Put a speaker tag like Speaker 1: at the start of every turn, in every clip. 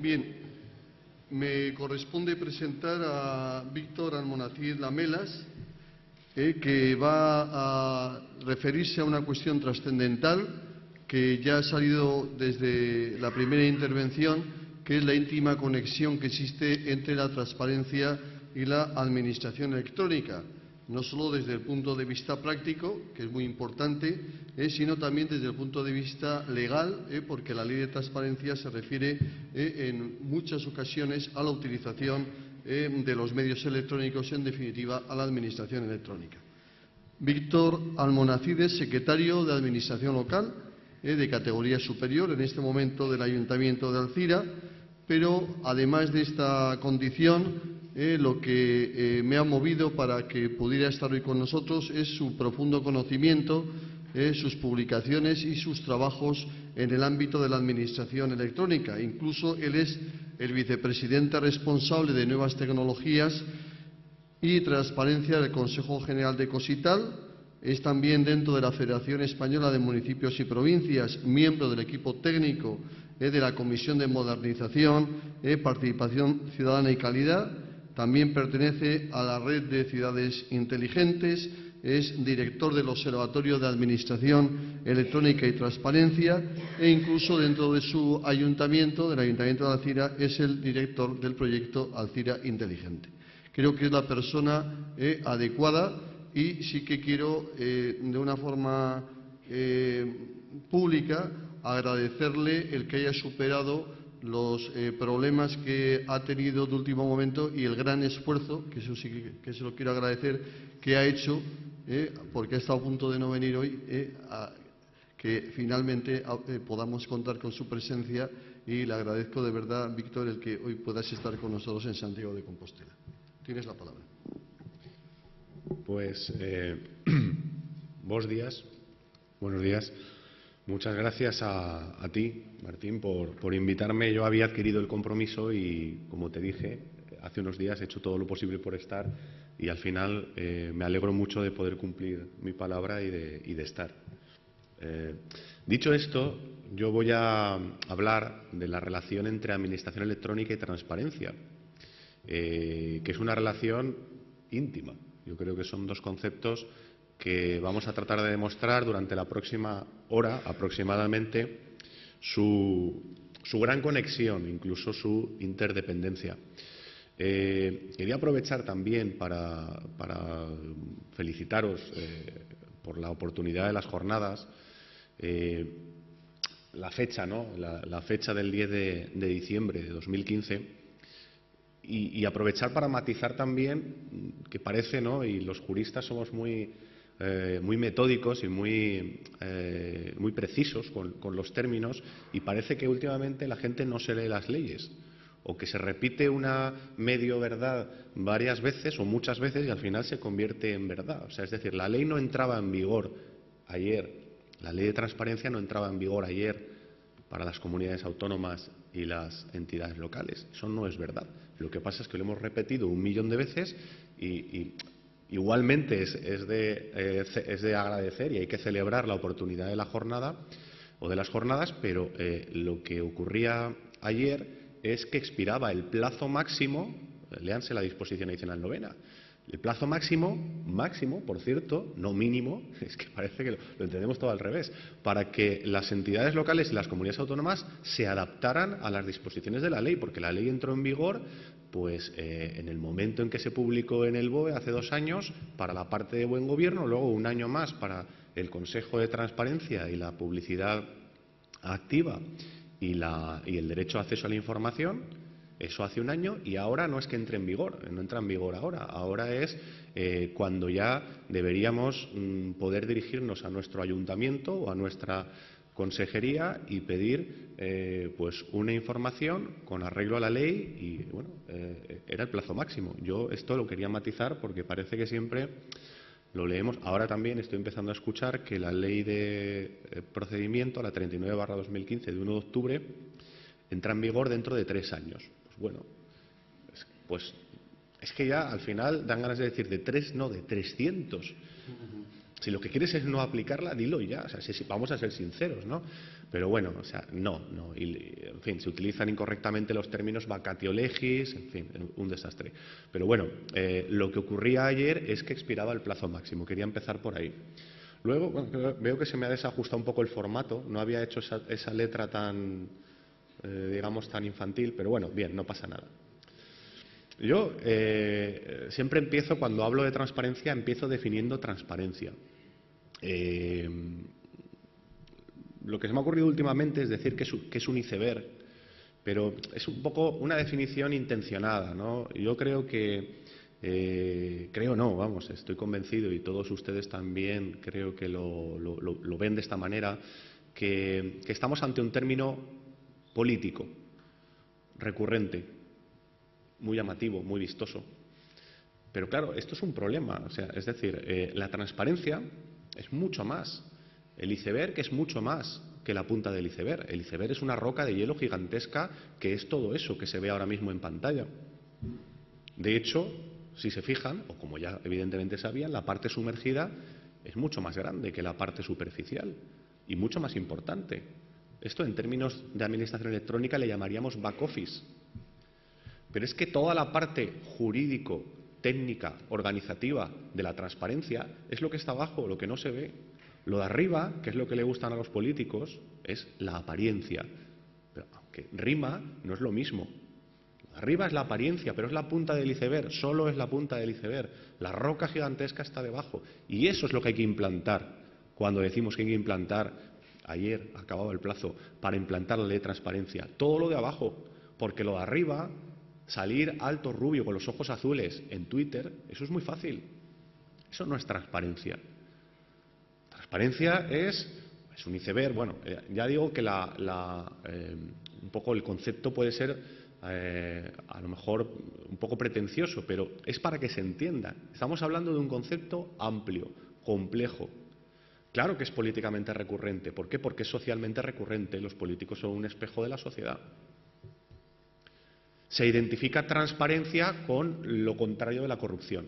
Speaker 1: Bien, me corresponde presentar a Víctor Almonacid Lamelas, que va a referirse a una cuestión trascendental que ya ha salido desde la primera intervención, que es la íntima conexión que existe entre la transparencia y la administración electrónica, no solo desde el punto de vista práctico, que es muy importante, sino también desde el punto de vista legal, porque la ley de transparencia se refiere en muchas ocasiones a la utilización de los medios electrónicos, en definitiva, a la administración electrónica. Víctor Almonacid es secretario de Administración Local de categoría superior, en este momento del Ayuntamiento de Alzira, pero además de esta condición, lo que me ha movido para que pudiera estar hoy con nosotros es su profundo conocimiento, sus publicaciones y sus trabajos en el ámbito de la administración electrónica. Incluso él es el vicepresidente responsable de Nuevas Tecnologías y Transparencia del Consejo General de Cosital. Es también, dentro de la Federación Española de Municipios y Provincias, miembro del equipo técnico de la Comisión de Modernización, Participación Ciudadana y Calidad. También pertenece a la Red de Ciudades Inteligentes, es director del Observatorio de Administración Electrónica y Transparencia e incluso dentro de su ayuntamiento, del Ayuntamiento de Alzira, es el director del proyecto Alzira Inteligente. Creo que es la persona adecuada y sí que quiero, de una forma pública, agradecerle el que haya superado los problemas que ha tenido de último momento y el gran esfuerzo, que eso sí que se lo quiero agradecer, que ha hecho, porque ha estado a punto de no venir hoy, que finalmente podamos contar con su presencia, y le agradezco de verdad, Víctor, el que hoy puedas estar con nosotros en Santiago de Compostela. Tienes la palabra.
Speaker 2: Pues, buenos días. Muchas gracias a ti, Martín, por invitarme. Yo había adquirido el compromiso y, como te dije, hace unos días he hecho todo lo posible por estar y al final me alegro mucho de poder cumplir mi palabra y de estar. Dicho esto, yo voy a hablar de la relación entre administración electrónica y transparencia, que es una relación íntima. Yo creo que son dos conceptos que vamos a tratar de demostrar durante la próxima hora aproximadamente su gran conexión, incluso su interdependencia. Quería aprovechar también para felicitaros por la oportunidad de las jornadas, la fecha, ¿no? La fecha del 10 de diciembre de 2015. Y aprovechar para matizar también que parece, ¿no?, y los juristas somos muy metódicos y muy precisos con los términos, y parece que últimamente la gente no se lee las leyes o que se repite una medio verdad varias veces o muchas veces y al final se convierte en verdad. O sea, es decir, la ley no entraba en vigor ayer, la ley de transparencia no entraba en vigor ayer para las comunidades autónomas y las entidades locales. Eso no es verdad. Lo que pasa es que lo hemos repetido 1 millón de veces y igualmente es de agradecer y hay que celebrar la oportunidad de la jornada o de las jornadas, pero lo que ocurría ayer es que expiraba el plazo máximo, léanse la disposición adicional 9ª, el plazo máximo, por cierto, no mínimo, es que parece que lo entendemos todo al revés, para que las entidades locales y las comunidades autónomas se adaptaran a las disposiciones de la ley, porque la ley entró en vigor pues en el momento en que se publicó en el BOE hace 2 años para la parte de buen gobierno, luego 1 año más para el Consejo de Transparencia y la publicidad activa y el derecho a acceso a la información. Eso hace 1 año y ahora no es que entre en vigor, no entra en vigor ahora es cuando ya deberíamos poder dirigirnos a nuestro ayuntamiento o a nuestra consejería y pedir pues una información con arreglo a la ley y bueno, era el plazo máximo. Yo esto lo quería matizar porque parece que siempre lo leemos. Ahora también estoy empezando a escuchar que la ley de procedimiento, la 39/2015 de 1 de octubre, entra en vigor dentro de 3 años. Bueno, pues es que ya al final dan ganas de decir de 3, no, de 300. Si lo que quieres es no aplicarla, dilo ya. O sea, vamos a ser sinceros, ¿no? Pero bueno, o sea, no. En fin, se utilizan incorrectamente los términos vacatio legis, en fin, un desastre. Pero bueno, lo que ocurría ayer es que expiraba el plazo máximo. Quería empezar por ahí. Luego, bueno, veo que se me ha desajustado un poco el formato. No había hecho esa letra tan, digamos, tan infantil, pero bueno, bien, no pasa nada. Yo siempre empiezo, cuando hablo de transparencia, empiezo definiendo transparencia. Lo que se me ha ocurrido últimamente es decir que es un iceberg, pero es un poco una definición intencionada, ¿no? Yo creo vamos, estoy convencido, y todos ustedes también creo que lo ven de esta manera, que estamos ante un término político, recurrente, muy llamativo, muy vistoso. Pero claro, esto es un problema. O sea, es decir, la transparencia es mucho más. El iceberg es mucho más que la punta del iceberg. El iceberg es una roca de hielo gigantesca que es todo eso que se ve ahora mismo en pantalla. De hecho, si se fijan, o como ya evidentemente sabían, la parte sumergida es mucho más grande que la parte superficial y mucho más importante. Esto en términos de administración electrónica le llamaríamos back office. Pero es que toda la parte jurídico, técnica, organizativa de la transparencia es lo que está abajo, lo que no se ve. Lo de arriba, que es lo que le gustan a los políticos, es la apariencia. Pero aunque rima, no es lo mismo. Lo de arriba es la apariencia, pero es la punta del iceberg, solo es la punta del iceberg. La roca gigantesca está debajo. Y eso es lo que hay que implantar cuando decimos que hay que implantar, ayer acababa el plazo, para implantar la ley de transparencia. Todo lo de abajo, porque lo de arriba, salir alto rubio con los ojos azules en Twitter, eso es muy fácil. Eso no es transparencia. Transparencia es un iceberg. Bueno, ya digo que un poco el concepto puede ser a lo mejor un poco pretencioso, pero es para que se entienda. Estamos hablando de un concepto amplio, complejo. Claro que es políticamente recurrente. ¿Por qué? Porque es socialmente recurrente. Los políticos son un espejo de la sociedad. Se identifica transparencia con lo contrario de la corrupción.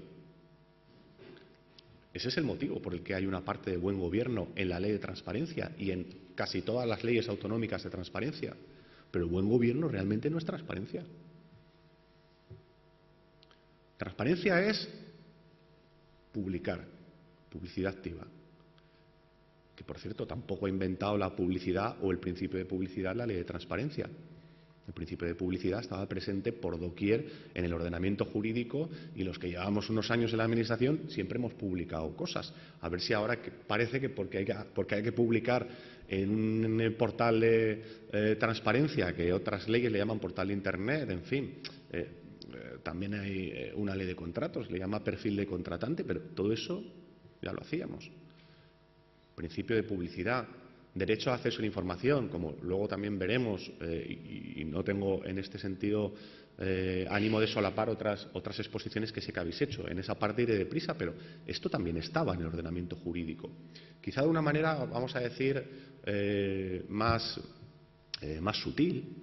Speaker 2: Ese es el motivo por el que hay una parte de buen gobierno en la ley de transparencia y en casi todas las leyes autonómicas de transparencia. Pero el buen gobierno realmente no es transparencia. Transparencia es publicar, publicidad activa. Que, por cierto, tampoco ha inventado la publicidad o el principio de publicidad la ley de transparencia. El principio de publicidad estaba presente por doquier en el ordenamiento jurídico, y los que llevamos unos años en la Administración siempre hemos publicado cosas. A ver si ahora parece que porque hay que publicar en un portal de transparencia, que otras leyes le llaman portal de Internet, en fin, también hay una ley de contratos, le llama perfil de contratante, pero todo eso ya lo hacíamos. Principio de publicidad. Derecho a acceso a la información, como luego también veremos, y no tengo en este sentido ánimo de solapar otras exposiciones que sé que habéis hecho. En esa parte iré deprisa, pero esto también estaba en el ordenamiento jurídico. Quizá de una manera, vamos a decir, más sutil,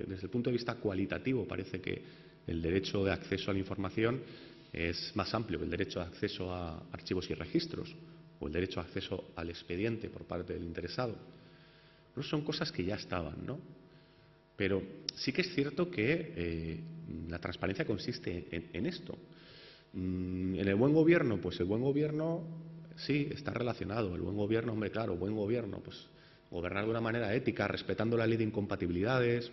Speaker 2: desde el punto de vista cualitativo. Parece que el derecho de acceso a la información es más amplio que el derecho de acceso a archivos y registros, o el derecho de acceso al expediente por parte del interesado. No son cosas que ya estaban, ¿no? Pero sí que es cierto que la transparencia consiste en esto. En el buen gobierno, pues el buen gobierno sí está relacionado. El buen gobierno, hombre, claro, buen gobierno, pues gobernar de una manera ética, respetando la ley de incompatibilidades,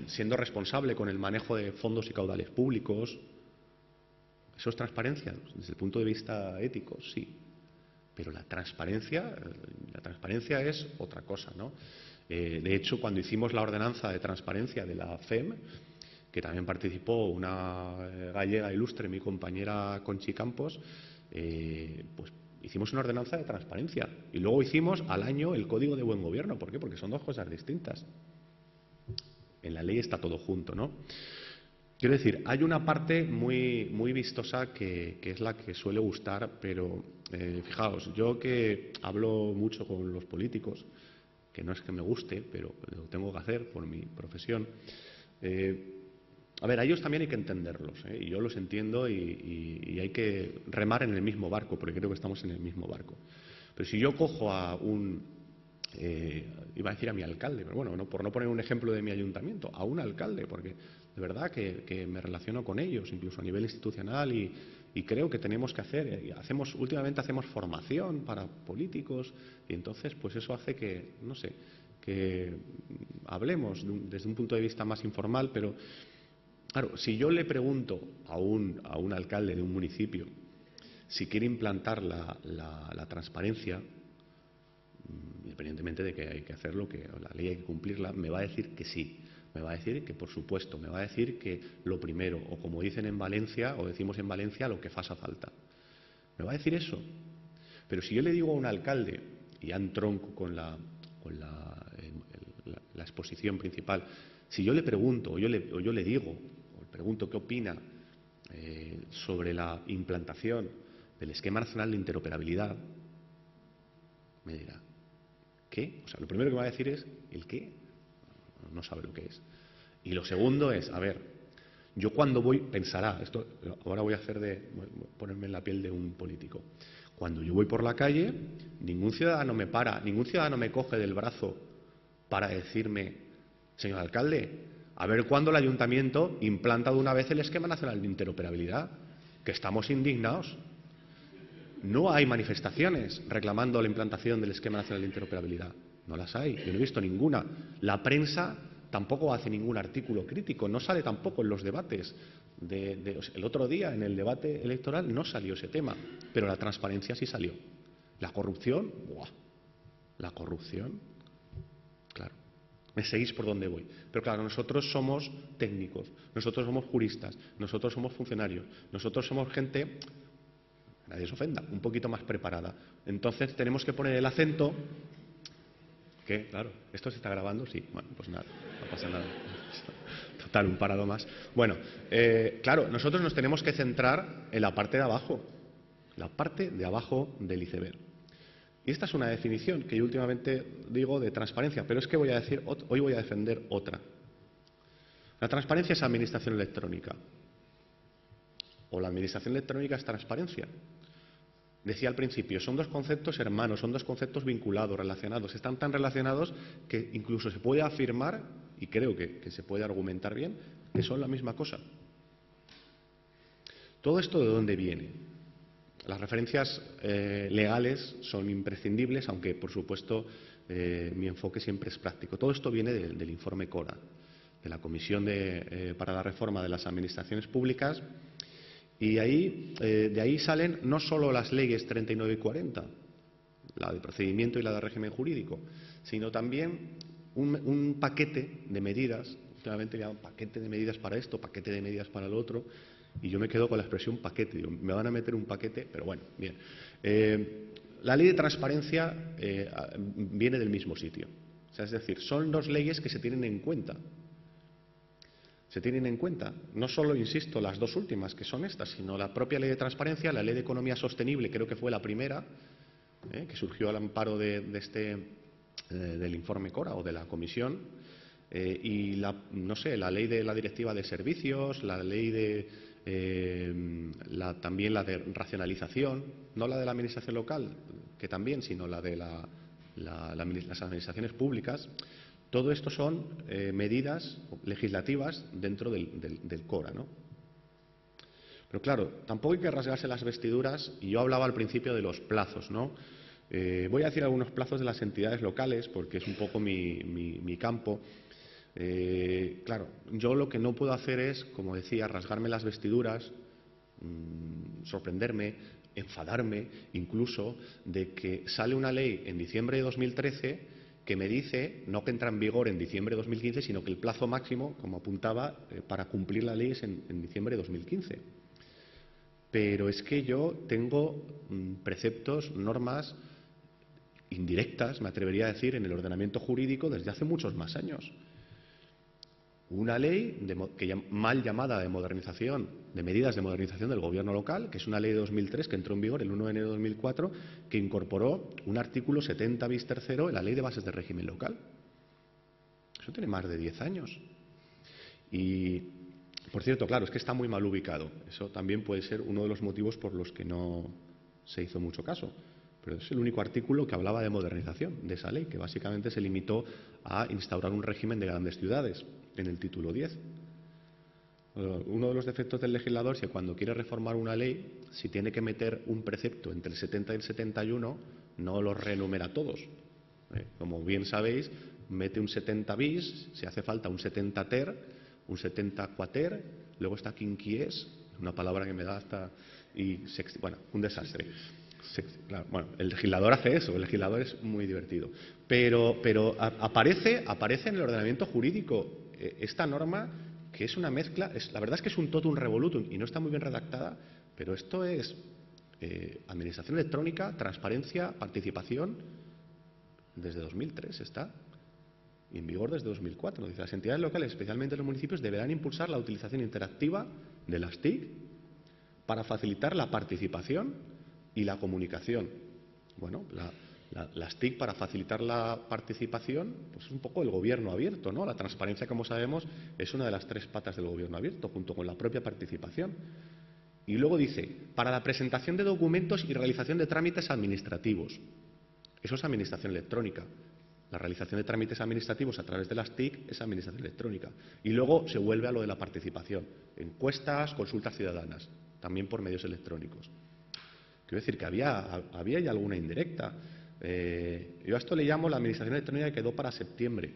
Speaker 2: siendo responsable con el manejo de fondos y caudales públicos. ¿Eso es transparencia? Desde el punto de vista ético, sí. Pero la transparencia es otra cosa, ¿no? De hecho, cuando hicimos la ordenanza de transparencia de la FEM, que también participó una gallega ilustre, mi compañera Conchi Campos, pues hicimos una ordenanza de transparencia. Y luego hicimos al año el Código de Buen Gobierno. ¿Por qué? Porque son dos cosas distintas. En la ley está todo junto, ¿no? Quiero decir, hay una parte muy vistosa que es la que suele gustar, pero fijaos, yo que hablo mucho con los políticos, que no es que me guste, pero lo tengo que hacer por mi profesión, a ver, a ellos también hay que entenderlos, y yo los entiendo y hay que remar en el mismo barco, porque creo que estamos en el mismo barco. Pero si yo cojo a iba a decir a mi alcalde, pero bueno, por no poner un ejemplo de mi ayuntamiento, a un alcalde, porque de verdad que me relaciono con ellos, incluso a nivel institucional, y creo que tenemos que hacer, últimamente hacemos formación para políticos, y entonces pues eso hace que, no sé, que hablemos desde un punto de vista más informal, pero claro, si yo le pregunto a un alcalde de un municipio si quiere implantar la transparencia, independientemente de que hay que hacerlo, que la ley hay que cumplirla, me va a decir que sí, me va a decir que por supuesto, me va a decir que lo primero, o como dicen en Valencia, o decimos en Valencia, lo que faça falta. Me va a decir eso. Pero si yo le digo a un alcalde, y ya entronco con la exposición principal, si yo le pregunto, o yo le digo, o le pregunto qué opina sobre la implantación del Esquema Nacional de Interoperabilidad, me dirá, ¿qué? O sea, lo primero que me va a decir es, ¿el qué? No sabe lo que es. Y lo segundo es, a ver, yo cuando pensará, esto ahora voy a ponerme en la piel de un político. Cuando yo voy por la calle, ningún ciudadano me para, ningún ciudadano me coge del brazo para decirme, señor alcalde, a ver cuándo el ayuntamiento implanta de una vez el Esquema Nacional de Interoperabilidad, que estamos indignados. No hay manifestaciones reclamando la implantación del Esquema Nacional de Interoperabilidad. No las hay, yo no he visto ninguna. La prensa tampoco hace ningún artículo crítico, no sale tampoco en los debates. El otro día, en el debate electoral, no salió ese tema, pero la transparencia sí salió. La corrupción, ¡buah! La corrupción, claro. Me seguís por donde voy. Pero claro, nosotros somos técnicos, nosotros somos juristas, nosotros somos funcionarios, nosotros somos gente, nadie se ofenda, un poquito más preparada. Entonces tenemos que poner el acento. ¿Qué? Claro, ¿esto se está grabando? Sí. Bueno, pues nada, no pasa nada. Total, un parado más. Bueno, claro, nosotros nos tenemos que centrar en la parte de abajo, del iceberg. Y esta es una definición que yo últimamente digo de transparencia, pero es que hoy voy a defender otra. La transparencia es administración electrónica. O la administración electrónica es transparencia. Decía al principio, son dos conceptos hermanos, son dos conceptos vinculados, relacionados. Están tan relacionados que incluso se puede afirmar, y creo que se puede argumentar bien, que son la misma cosa. ¿Todo esto de dónde viene? Las referencias legales son imprescindibles, aunque, por supuesto, mi enfoque siempre es práctico. Todo esto viene del informe CORA, de la Comisión para la Reforma de las Administraciones Públicas, y de ahí salen no solo las leyes 39 y 40, la de procedimiento y la de régimen jurídico, sino también un paquete de medidas, últimamente llaman paquete de medidas para esto, paquete de medidas para lo otro, y yo me quedo con la expresión paquete. Digo, me van a meter un paquete, pero bueno, bien. La ley de transparencia viene del mismo sitio. O sea, es decir, son dos leyes que se tienen en cuenta. Se tienen en cuenta, no solo, insisto, las dos últimas, que son estas, sino la propia ley de transparencia, la ley de economía sostenible, creo que fue la primera, que surgió al amparo del informe CORA o de la comisión, y la ley de la directiva de servicios, la ley también la de racionalización, no la de la administración local, que también, sino la de las administraciones públicas. Todo esto son medidas legislativas dentro del CORA, ¿no? Pero claro, tampoco hay que rasgarse las vestiduras, y yo hablaba al principio de los plazos, ¿no? Voy a decir algunos plazos de las entidades locales, porque es un poco mi campo. Claro, yo lo que no puedo hacer es, como decía, rasgarme las vestiduras, sorprenderme, enfadarme, incluso, de que sale una ley en diciembre de 2013 que me dice, no que entra en vigor en diciembre de 2015, sino que el plazo máximo, como apuntaba, para cumplir la ley es en diciembre de 2015. Pero es que yo tengo preceptos, normas indirectas, me atrevería a decir, en el ordenamiento jurídico desde hace muchos más años. Una ley mal llamada de modernización, de medidas de modernización del gobierno local, que es una ley de 2003 que entró en vigor el 1 de enero de 2004, que incorporó un artículo 70 bis tercero en la ley de bases de régimen local. Eso tiene más de 10 años. Y Por cierto, claro, es que está muy mal ubicado. Eso también puede ser uno de los motivos por los que no se hizo mucho caso. Pero es el único artículo que hablaba de modernización de esa ley, que básicamente se limitó a instaurar un régimen de grandes ciudades en el título 10. Uno de los defectos del legislador es que cuando quiere reformar una ley, si tiene que meter un precepto entre el 70 y el 71, no los renumera todos. Como bien sabéis, mete un 70 bis, si hace falta un 70 ter, un 70 quater, luego está quinquies, una palabra que me da hasta... bueno, un desastre. Claro, bueno, el legislador hace eso, el legislador es muy divertido. Pero aparece en el ordenamiento jurídico esta norma, que es una mezcla, la verdad es que es un totum revolutum y no está muy bien redactada, pero esto es administración electrónica, transparencia, participación, desde 2003 está, y en vigor desde 2004. Dice, las entidades locales, especialmente los municipios, deberán impulsar la utilización interactiva de las TIC para facilitar la participación y la comunicación. Bueno, las TIC para facilitar la participación, pues es un poco el gobierno abierto, ¿no? La transparencia, como sabemos, es una de las 3 patas del gobierno abierto, junto con la propia participación. Y luego dice, para la presentación de documentos y realización de trámites administrativos. Eso es administración electrónica. La realización de trámites administrativos a través de las TIC es administración electrónica. Y luego se vuelve a lo de la participación. Encuestas, consultas ciudadanas, también por medios electrónicos. Quiero decir que había ya alguna indirecta. Yo a esto le llamo la administración electrónica que quedó para septiembre.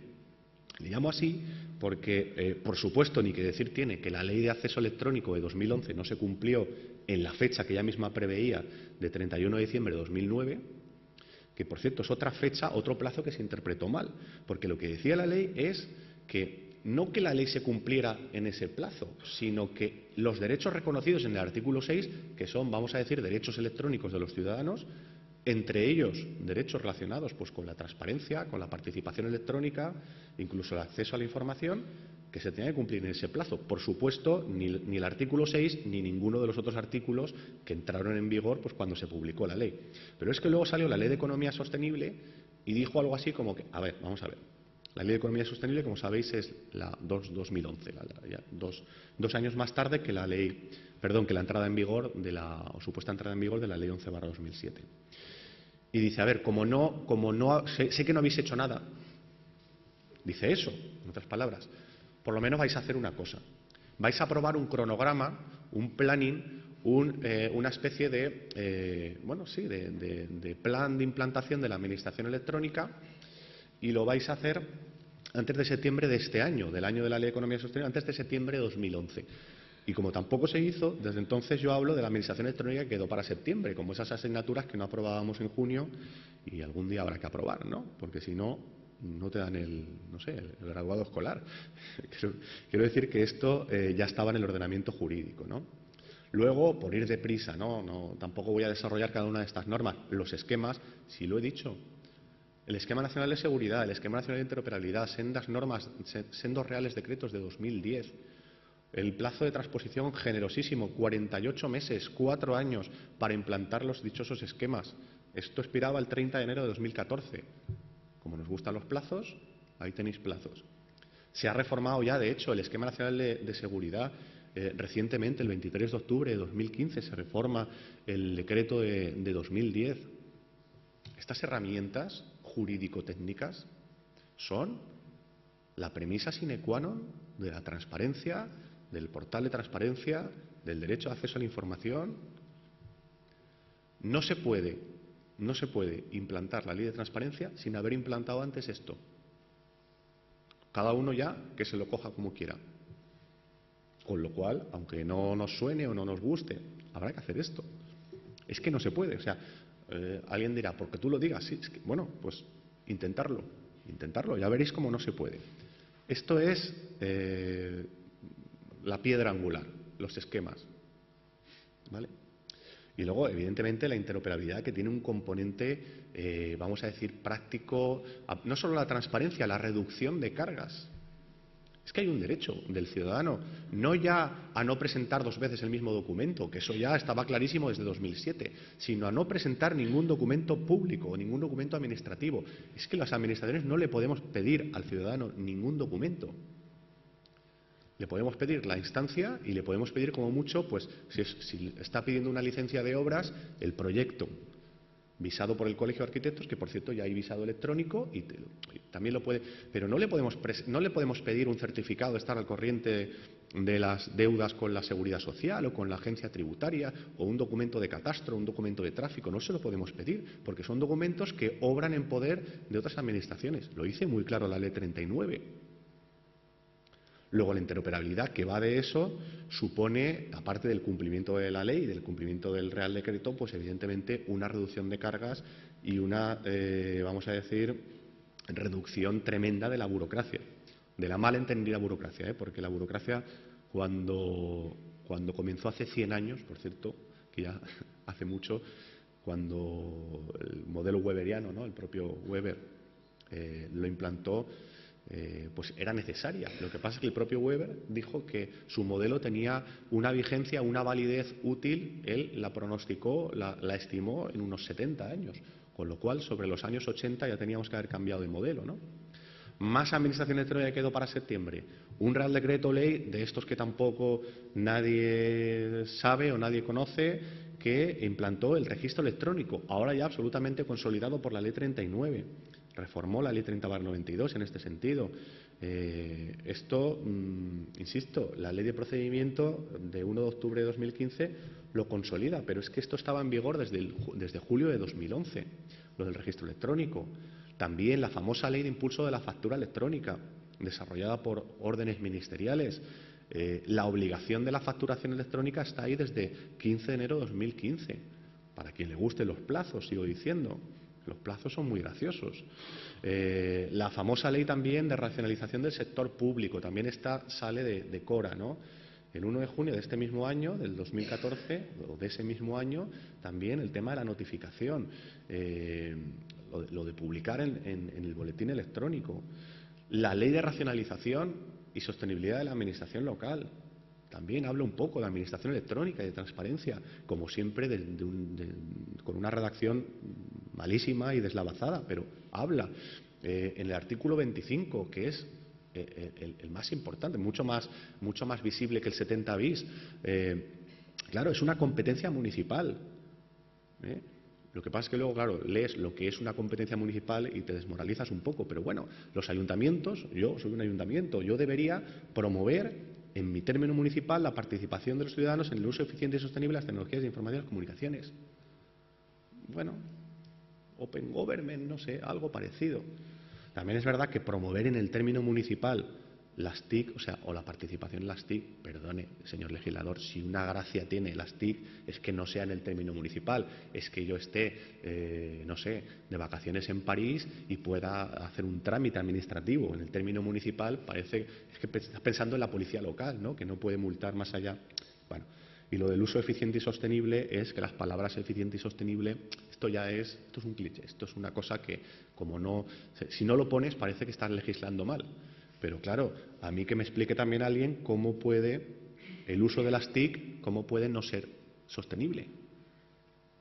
Speaker 2: Le llamo así porque, por supuesto, ni que decir tiene que la Ley de Acceso Electrónico de 2011 no se cumplió en la fecha que ella misma preveía de 31 de diciembre de 2009, que, por cierto, es otra fecha, otro plazo que se interpretó mal, porque lo que decía la ley es que no que la ley se cumpliera en ese plazo, sino que los derechos reconocidos en el artículo 6, que son, vamos a decir, derechos electrónicos de los ciudadanos, entre ellos derechos relacionados pues, con la transparencia, con la participación electrónica, incluso el acceso a la información, que se tenía que cumplir en ese plazo. Por supuesto, ni el artículo 6 ni ninguno de los otros artículos que entraron en vigor pues, cuando se publicó la ley. Pero es que luego salió la Ley de Economía Sostenible y dijo algo así como que, a ver, vamos a ver. La Ley de Economía Sostenible, como sabéis, es la 2011, dos años más tarde que la ley, perdón, que la entrada en vigor de o supuesta entrada en vigor de la Ley 11/2007. Y dice, a ver, sé que no habéis hecho nada. Dice eso, en otras palabras. Por lo menos vais a hacer una cosa. Vais a aprobar un cronograma, un planning, una especie de, de plan de implantación de la administración electrónica, y lo vais a hacer antes de septiembre de este año, del año de la Ley de Economía Sostenible, antes de septiembre de 2011. Y como tampoco se hizo, desde entonces yo hablo de la administración electrónica que quedó para septiembre, como esas asignaturas que no aprobábamos en junio y algún día habrá que aprobar, ¿no? Porque si no, no te dan el graduado escolar. Quiero decir que esto ya estaba en el ordenamiento jurídico, ¿no? Luego, por ir deprisa, tampoco voy a desarrollar cada una de estas normas. Los esquemas, sí lo he dicho. El Esquema Nacional de Seguridad, el Esquema Nacional de Interoperabilidad, sendas normas, sendos reales decretos de 2010. El plazo de transposición generosísimo, 48 meses, 4 años para implantar los dichosos esquemas. Esto expiraba el 30 de enero de 2014. Como nos gustan los plazos, ahí tenéis plazos. Se ha reformado ya, de hecho, el Esquema Nacional de Seguridad. Recientemente, el 23 de octubre de 2015, se reforma el decreto de 2010. Estas herramientas jurídico-técnicas son la premisa sine qua non de la transparencia, del portal de transparencia, del derecho de acceso a la información. No se puede implantar la ley de transparencia sin haber implantado antes esto. Cada uno ya que se lo coja como quiera. Con lo cual, aunque no nos suene o no nos guste, habrá que hacer esto. Es que no se puede. O sea, alguien dirá, porque tú lo digas, sí, es que, bueno, pues intentarlo, ya veréis cómo no se puede. Esto es la piedra angular, los esquemas, ¿vale? Y luego, evidentemente, la interoperabilidad, que tiene un componente, vamos a decir, práctico, no solo la transparencia, la reducción de cargas. Es que hay un derecho del ciudadano, no ya a no presentar 2 veces el mismo documento, que eso ya estaba clarísimo desde 2007, sino a no presentar ningún documento público o ningún documento administrativo. Es que las administraciones no le podemos pedir al ciudadano ningún documento. Le podemos pedir la instancia y le podemos pedir como mucho, pues si está pidiendo una licencia de obras, el proyecto visado por el Colegio de Arquitectos, que por cierto ya hay visado electrónico y también lo puede, pero no le podemos pedir un certificado de estar al corriente de las deudas con la Seguridad Social o con la agencia tributaria o un documento de catastro, un documento de tráfico. No se lo podemos pedir porque son documentos que obran en poder de otras administraciones. Lo dice muy claro la Ley 39. Luego, la interoperabilidad que va de eso supone, aparte del cumplimiento de la ley y del cumplimiento del Real Decreto, pues evidentemente una reducción de cargas y una, vamos a decir, reducción tremenda de la burocracia, de la mal entendida burocracia, porque la burocracia cuando comenzó hace 100 años, por cierto, que ya hace mucho, cuando el modelo weberiano, ¿no?, el propio Weber lo implantó, pues era necesaria. Lo que pasa es que el propio Weber dijo que su modelo tenía una vigencia, una validez útil, él la pronosticó, la estimó en unos 70 años, con lo cual sobre los años 80 ya teníamos que haber cambiado de modelo, ¿no? Más administración electrónica quedó para septiembre. Un Real Decreto Ley de estos que tampoco nadie sabe o nadie conoce, que implantó el registro electrónico, ahora ya absolutamente consolidado por la Ley 39. Reformó la Ley 30/92 en este sentido. Esto, insisto, la Ley de Procedimiento de 1 de octubre de 2015 lo consolida, pero es que esto estaba en vigor desde julio de 2011, lo del registro electrónico. También la famosa Ley de Impulso de la Factura Electrónica, desarrollada por órdenes ministeriales. La obligación de la facturación electrónica está ahí desde 15 de enero de 2015. Para quien le gusten los plazos, sigo diciendo. Los plazos son muy graciosos. La famosa ley también de racionalización del sector público, también sale de Cora, ¿no? El 1 de junio de este mismo año, del 2014, o de ese mismo año, también el tema de la notificación, lo de publicar en el boletín electrónico. La ley de racionalización y sostenibilidad de la administración local. También habla un poco de administración electrónica y de transparencia, como siempre con una redacción malísima y deslavazada, pero habla. En el artículo 25, que es el más importante, mucho más visible que el 70 bis. Claro, es una competencia municipal. Lo que pasa es que luego, claro, lees lo que es una competencia municipal y te desmoralizas un poco. Pero bueno, los ayuntamientos, yo soy un ayuntamiento, yo debería promover en mi término municipal la participación de los ciudadanos en el uso eficiente y sostenible de las tecnologías de información y las comunicaciones. Bueno, Open Government, no sé, algo parecido. También es verdad que promover en el término municipal las TIC, o la participación en las TIC, perdone, señor legislador, si una gracia tiene las TIC es que no sea en el término municipal, es que yo esté, no sé, de vacaciones en París y pueda hacer un trámite administrativo. En el término municipal parece, es que estás pensando en la policía local, ¿no?, que no puede multar más allá. Bueno, y lo del uso eficiente y sostenible es que las palabras eficiente y sostenible, esto es un cliché, esto es una cosa que, como no, si no lo pones parece que estás legislando mal. Pero claro, a mí que me explique también alguien cómo puede el uso de las TIC, cómo puede no ser sostenible.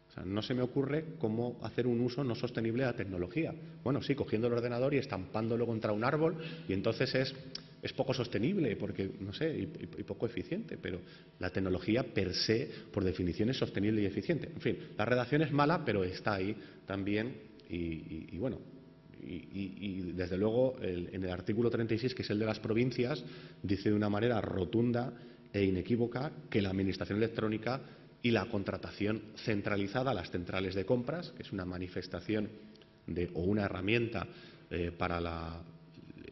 Speaker 2: O sea, no se me ocurre cómo hacer un uso no sostenible de la tecnología. Bueno, sí, cogiendo el ordenador y estampándolo contra un árbol, y entonces es poco sostenible, porque, no sé, y poco eficiente, pero la tecnología per se, por definición, es sostenible y eficiente. En fin, la redacción es mala, pero está ahí también, y bueno, y desde luego en el artículo 36, que es el de las provincias, dice de una manera rotunda e inequívoca que la administración electrónica y la contratación centralizada a las centrales de compras, que es una manifestación o una herramienta para la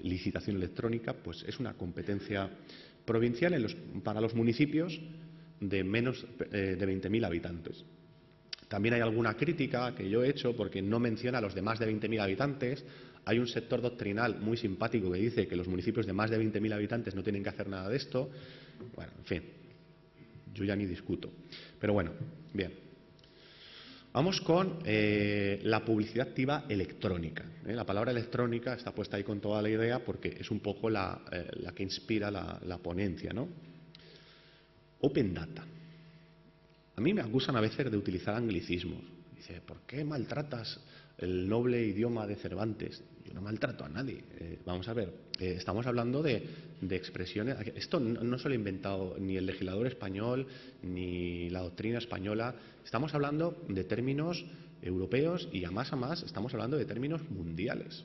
Speaker 2: licitación electrónica, pues es una competencia provincial para los municipios de menos de 20.000 habitantes. También hay alguna crítica que yo he hecho porque no menciona a los de más de 20.000 habitantes. Hay un sector doctrinal muy simpático que dice que los municipios de más de 20.000 habitantes no tienen que hacer nada de esto. Bueno, en fin, yo ya ni discuto. Pero bueno, bien. Vamos con la publicidad activa electrónica. La palabra electrónica está puesta ahí con toda la idea porque es un poco la que inspira la ponencia, ¿no? Open Data. A mí me acusan a veces de utilizar anglicismos. Dice, ¿por qué maltratas el noble idioma de Cervantes? yo no maltrato a nadie. Vamos a ver, estamos hablando de expresiones. Esto no se lo ha inventado ni el legislador español ni la doctrina española. Estamos hablando de términos europeos y a más estamos hablando de términos mundiales.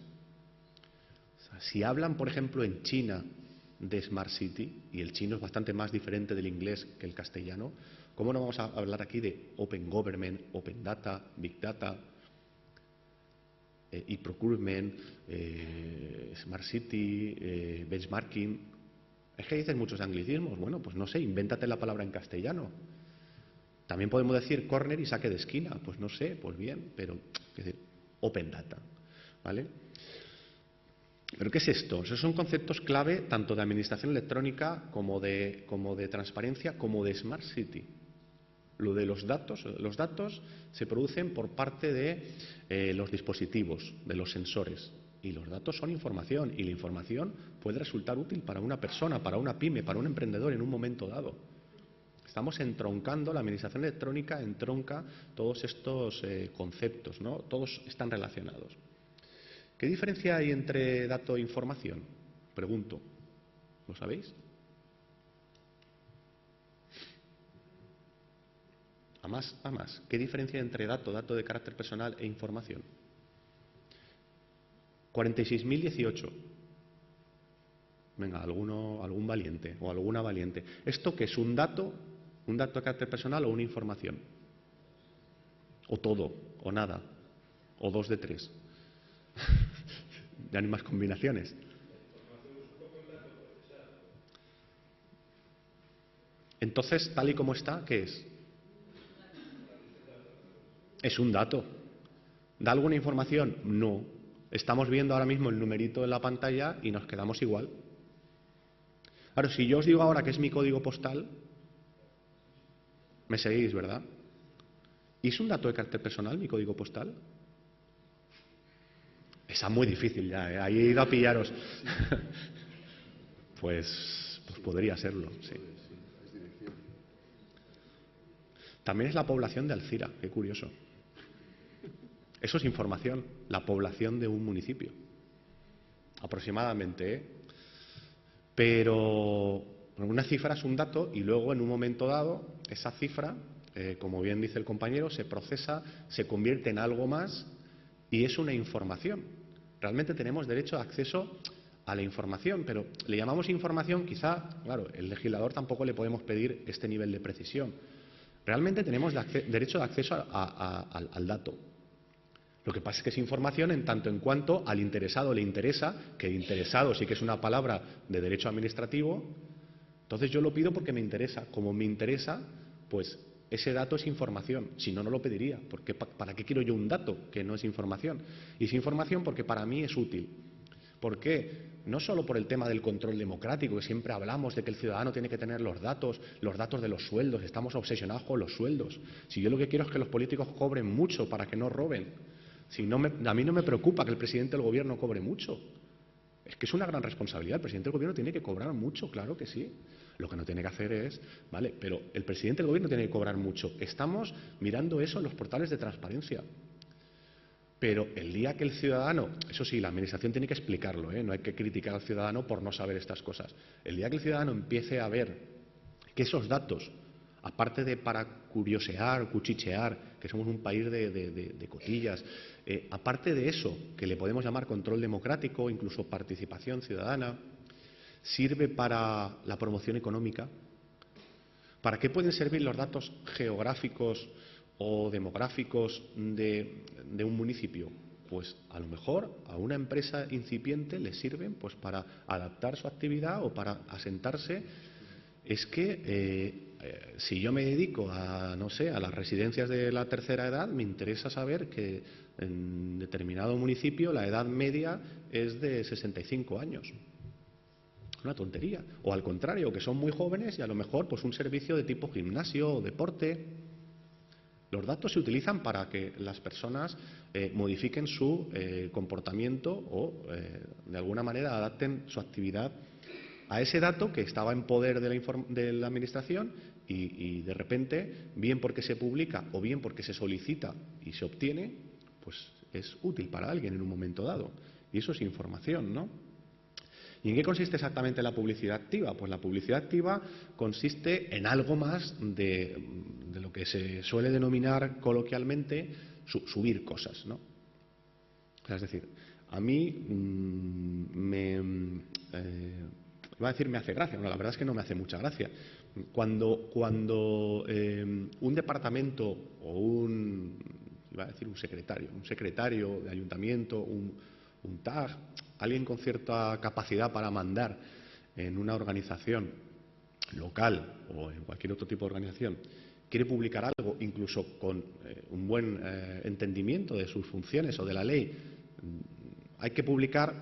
Speaker 2: O sea, si hablan, por ejemplo, en China de Smart City, y el chino es bastante más diferente del inglés que el castellano, ¿cómo no vamos a hablar aquí de Open Government, Open Data, Big Data, e-procurement, Smart City, benchmarking? Es que dicen muchos anglicismos. Bueno, pues no sé, invéntate la palabra en castellano. También podemos decir corner y saque de esquina. Pues no sé, pues bien, pero es decir, Open Data, ¿vale? ¿Pero qué es esto? Esos son conceptos clave tanto de administración electrónica como de transparencia, como de Smart City. Lo de los datos se producen por parte de los dispositivos, de los sensores. Y los datos son información, y la información puede resultar útil para una persona, para una pyme, para un emprendedor en un momento dado. Estamos entroncando, la administración electrónica entronca todos estos conceptos, ¿no? Todos están relacionados. ¿Qué diferencia hay entre dato e información? Pregunto. ¿Lo sabéis? A más. ¿Qué diferencia hay entre dato de carácter personal e información? 46.018. Venga, algún valiente o alguna valiente. ¿Esto qué es? ¿Un dato de carácter personal o una información? ¿O todo? ¿O nada? ¿O 2 de 3? Ya no hay más combinaciones. Entonces, tal y como está, ¿qué es? Es un dato. ¿Da alguna información? No. Estamos viendo ahora mismo el numerito en la pantalla y nos quedamos igual. Claro, si yo os digo ahora que es mi código postal, me seguís, ¿verdad? ¿Y es un dato de carácter personal mi código postal? Esa es muy difícil ya, ¿eh? Ahí he ido a pillaros. Pues podría serlo, sí. También es la población de Alcira, qué curioso. Eso es información, la población de un municipio. Aproximadamente, ¿eh? Pero una cifra es un dato y luego en un momento dado esa cifra, como bien dice el compañero, se procesa, se convierte en algo más y es una información. Realmente tenemos derecho a acceso a la información, pero le llamamos información, quizá, claro, el legislador tampoco le podemos pedir este nivel de precisión. Realmente tenemos derecho de acceso al dato. Lo que pasa es que es información en tanto en cuanto al interesado le interesa, que interesado sí que es una palabra de derecho administrativo. Entonces yo lo pido porque me interesa. Como me interesa, pues ese dato es información. Si no, no lo pediría. Porque ¿para qué quiero yo un dato que no es información? Y es información porque para mí es útil. ¿Por qué? No solo por el tema del control democrático, que siempre hablamos de que el ciudadano tiene que tener los datos de los sueldos, estamos obsesionados con los sueldos. Si yo lo que quiero es que los políticos cobren mucho para que no roben. A mí no me preocupa que el presidente del gobierno cobre mucho. Es que es una gran responsabilidad. El presidente del gobierno tiene que cobrar mucho, claro que sí. Lo que no tiene que hacer es, vale, pero el presidente del gobierno tiene que cobrar mucho. Estamos mirando eso en los portales de transparencia. Pero el día que el ciudadano, eso sí, la administración tiene que explicarlo, ¿eh? No hay que criticar al ciudadano por no saber estas cosas. El día que el ciudadano empiece a ver que esos datos, aparte de para curiosear, cuchichear, que somos un país de cotillas, aparte de eso, que le podemos llamar control democrático, incluso participación ciudadana, sirve para la promoción económica. ¿Para qué pueden servir los datos geográficos o demográficos de un municipio? Pues a lo mejor a una empresa incipiente le sirven pues para adaptar su actividad o para asentarse. Es que si yo me dedico a, no sé, a las residencias de la tercera edad, me interesa saber que en determinado municipio la edad media es de 65 años. Una tontería. O al contrario, que son muy jóvenes y a lo mejor pues un servicio de tipo gimnasio o deporte. Los datos se utilizan para que las personas modifiquen su comportamiento o de alguna manera adapten su actividad a ese dato que estaba en poder de la administración y de repente, bien porque se publica o bien porque se solicita y se obtiene, pues es útil para alguien en un momento dado. Y eso es información, ¿no? ¿Y en qué consiste exactamente la publicidad activa? Pues la publicidad activa consiste en algo más de lo que se suele denominar coloquialmente subir cosas, ¿no? O sea, es decir, a mí iba a decir me hace gracia, no, la verdad es que no me hace mucha gracia. Cuando un departamento o iba a decir un secretario de ayuntamiento, un TAG, alguien con cierta capacidad para mandar en una organización local o en cualquier otro tipo de organización, quiere publicar algo, incluso con un buen entendimiento de sus funciones o de la ley, hay que publicar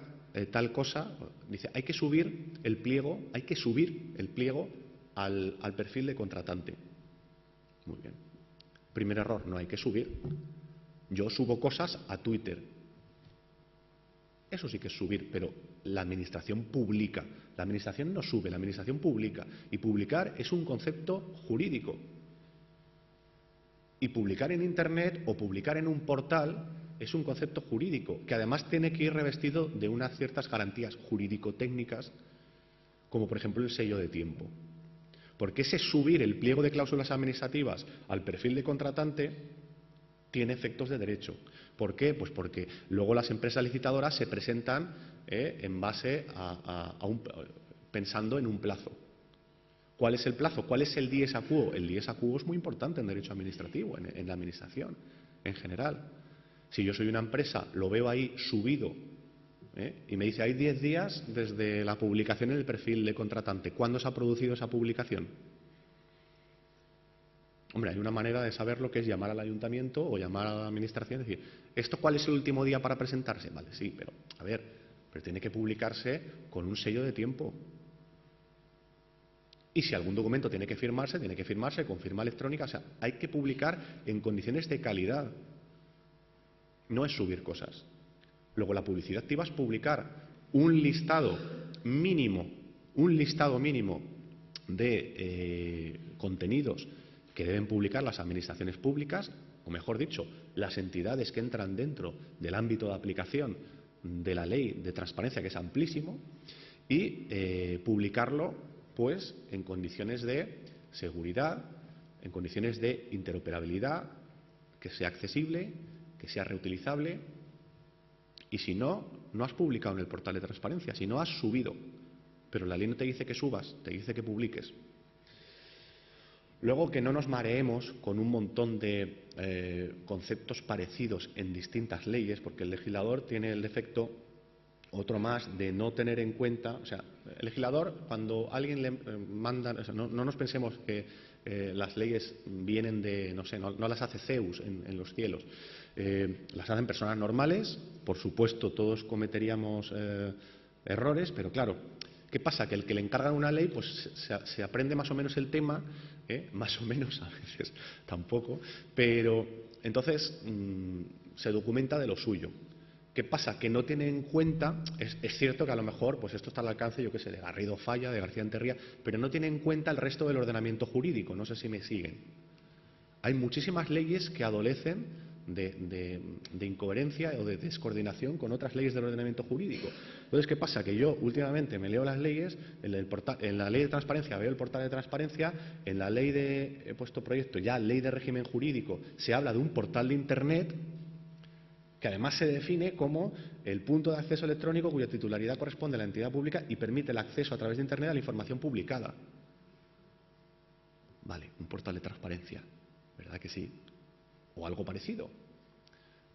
Speaker 2: tal cosa, dice, hay que subir el pliego al perfil de contratante. Muy bien. Primer error, no hay que subir. Yo subo cosas a Twitter. Eso sí que es subir, pero la administración publica. La administración no sube, la administración publica. Y publicar es un concepto jurídico. Y publicar en Internet o publicar en un portal es un concepto jurídico, que además tiene que ir revestido de unas ciertas garantías jurídico-técnicas, como por ejemplo el sello de tiempo. Porque ese subir el pliego de cláusulas administrativas al perfil de contratante tiene efectos de derecho. ¿Por qué? Pues porque luego las empresas licitadoras se presentan en base pensando en un plazo. ¿Cuál es el plazo? ¿Cuál es el dies a quo? El dies a quo es muy importante en derecho administrativo, en la administración en general. Si yo soy una empresa, lo veo ahí subido y me dice hay 10 días desde la publicación en el perfil de contratante. ¿Cuándo se ha producido esa publicación? Hombre, hay una manera de saber lo que es llamar al ayuntamiento o llamar a la administración y decir, ¿esto cuál es el último día para presentarse? Vale, sí, pero a ver, pero tiene que publicarse con un sello de tiempo. Y si algún documento tiene que firmarse con firma electrónica. O sea, hay que publicar en condiciones de calidad. No es subir cosas. Luego, la publicidad activa es publicar un listado mínimo de contenidos que deben publicar las administraciones públicas, o mejor dicho, las entidades que entran dentro del ámbito de aplicación de la ley de transparencia, que es amplísimo, y publicarlo pues en condiciones de seguridad, en condiciones de interoperabilidad, que sea accesible, que sea reutilizable. Y si no, no has publicado en el portal de transparencia, si no has subido. Pero la ley no te dice que subas, te dice que publiques. Luego, que no nos mareemos con un montón de conceptos parecidos en distintas leyes, porque el legislador tiene el defecto, otro más, de no tener en cuenta. O sea, el legislador, cuando alguien le manda, o sea, no nos pensemos que las leyes vienen de, no sé, no las hace Zeus en los cielos. Las hacen personas normales. Por supuesto, todos cometeríamos errores, pero claro, ¿qué pasa? Que el que le encargan una ley, pues se aprende más o menos el tema, más o menos, a veces tampoco, pero entonces se documenta de lo suyo. ¿Qué pasa? Que no tiene en cuenta, es cierto que a lo mejor pues esto está al alcance, yo qué sé, de Garrido Falla, de García Enterría, pero no tiene en cuenta el resto del ordenamiento jurídico. No sé si me siguen. Hay muchísimas leyes que adolecen de incoherencia o de descoordinación con otras leyes del ordenamiento jurídico. Entonces, ¿qué pasa? Que yo últimamente me leo las leyes, en la ley de transparencia veo el portal de transparencia, en la ley he puesto proyecto ya, ley de régimen jurídico, se habla de un portal de Internet que además se define como el punto de acceso electrónico cuya titularidad corresponde a la entidad pública y permite el acceso a través de Internet a la información publicada. Vale, un portal de transparencia, ¿verdad que sí? O algo parecido.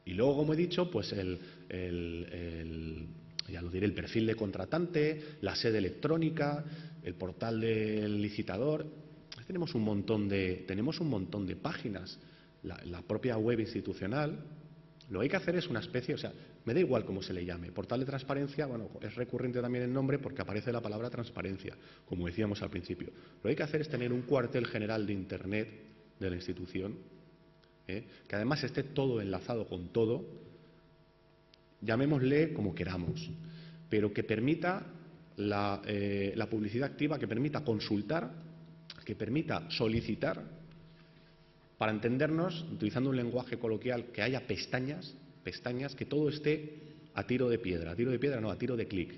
Speaker 2: Y luego, como he dicho, pues ya lo diré, el perfil de contratante, la sede electrónica, el portal del licitador. Tenemos un montón de páginas. La propia web institucional. Lo que hay que hacer es una especie, o sea, me da igual cómo se le llame. Portal de transparencia, bueno, es recurrente también el nombre porque aparece la palabra transparencia, como decíamos al principio. Lo que hay que hacer es tener un cuartel general de Internet de la institución, que además esté todo enlazado con todo, llamémosle como queramos, pero que permita la publicidad activa, que permita consultar, que permita solicitar. Para entendernos, utilizando un lenguaje coloquial, que haya pestañas, que todo esté a tiro de piedra. A tiro de piedra no, a tiro de clic.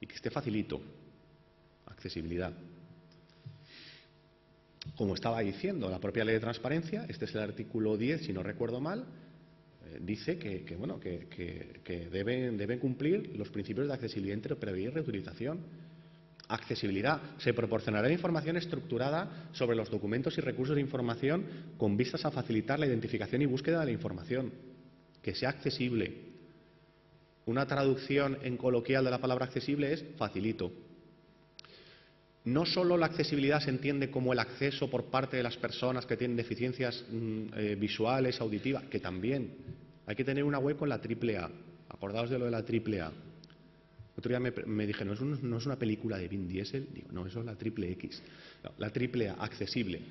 Speaker 2: Y que esté facilito. Accesibilidad. Como estaba diciendo la propia ley de transparencia, este es el artículo 10, si no recuerdo mal, dice que deben cumplir los principios de accesibilidad, interoperabilidad y reutilización. Accesibilidad. Se proporcionará información estructurada sobre los documentos y recursos de información con vistas a facilitar la identificación y búsqueda de la información. Que sea accesible. Una traducción en coloquial de la palabra accesible es facilito. No solo la accesibilidad se entiende como el acceso por parte de las personas que tienen deficiencias visuales, auditivas, que también. Hay que tener una web con la AAA. Acordaos de lo de la AAA. Otro día me dijeron, ¿no es una película de Vin Diesel? Digo, no, eso es la XXX. No, la AAA, accesible.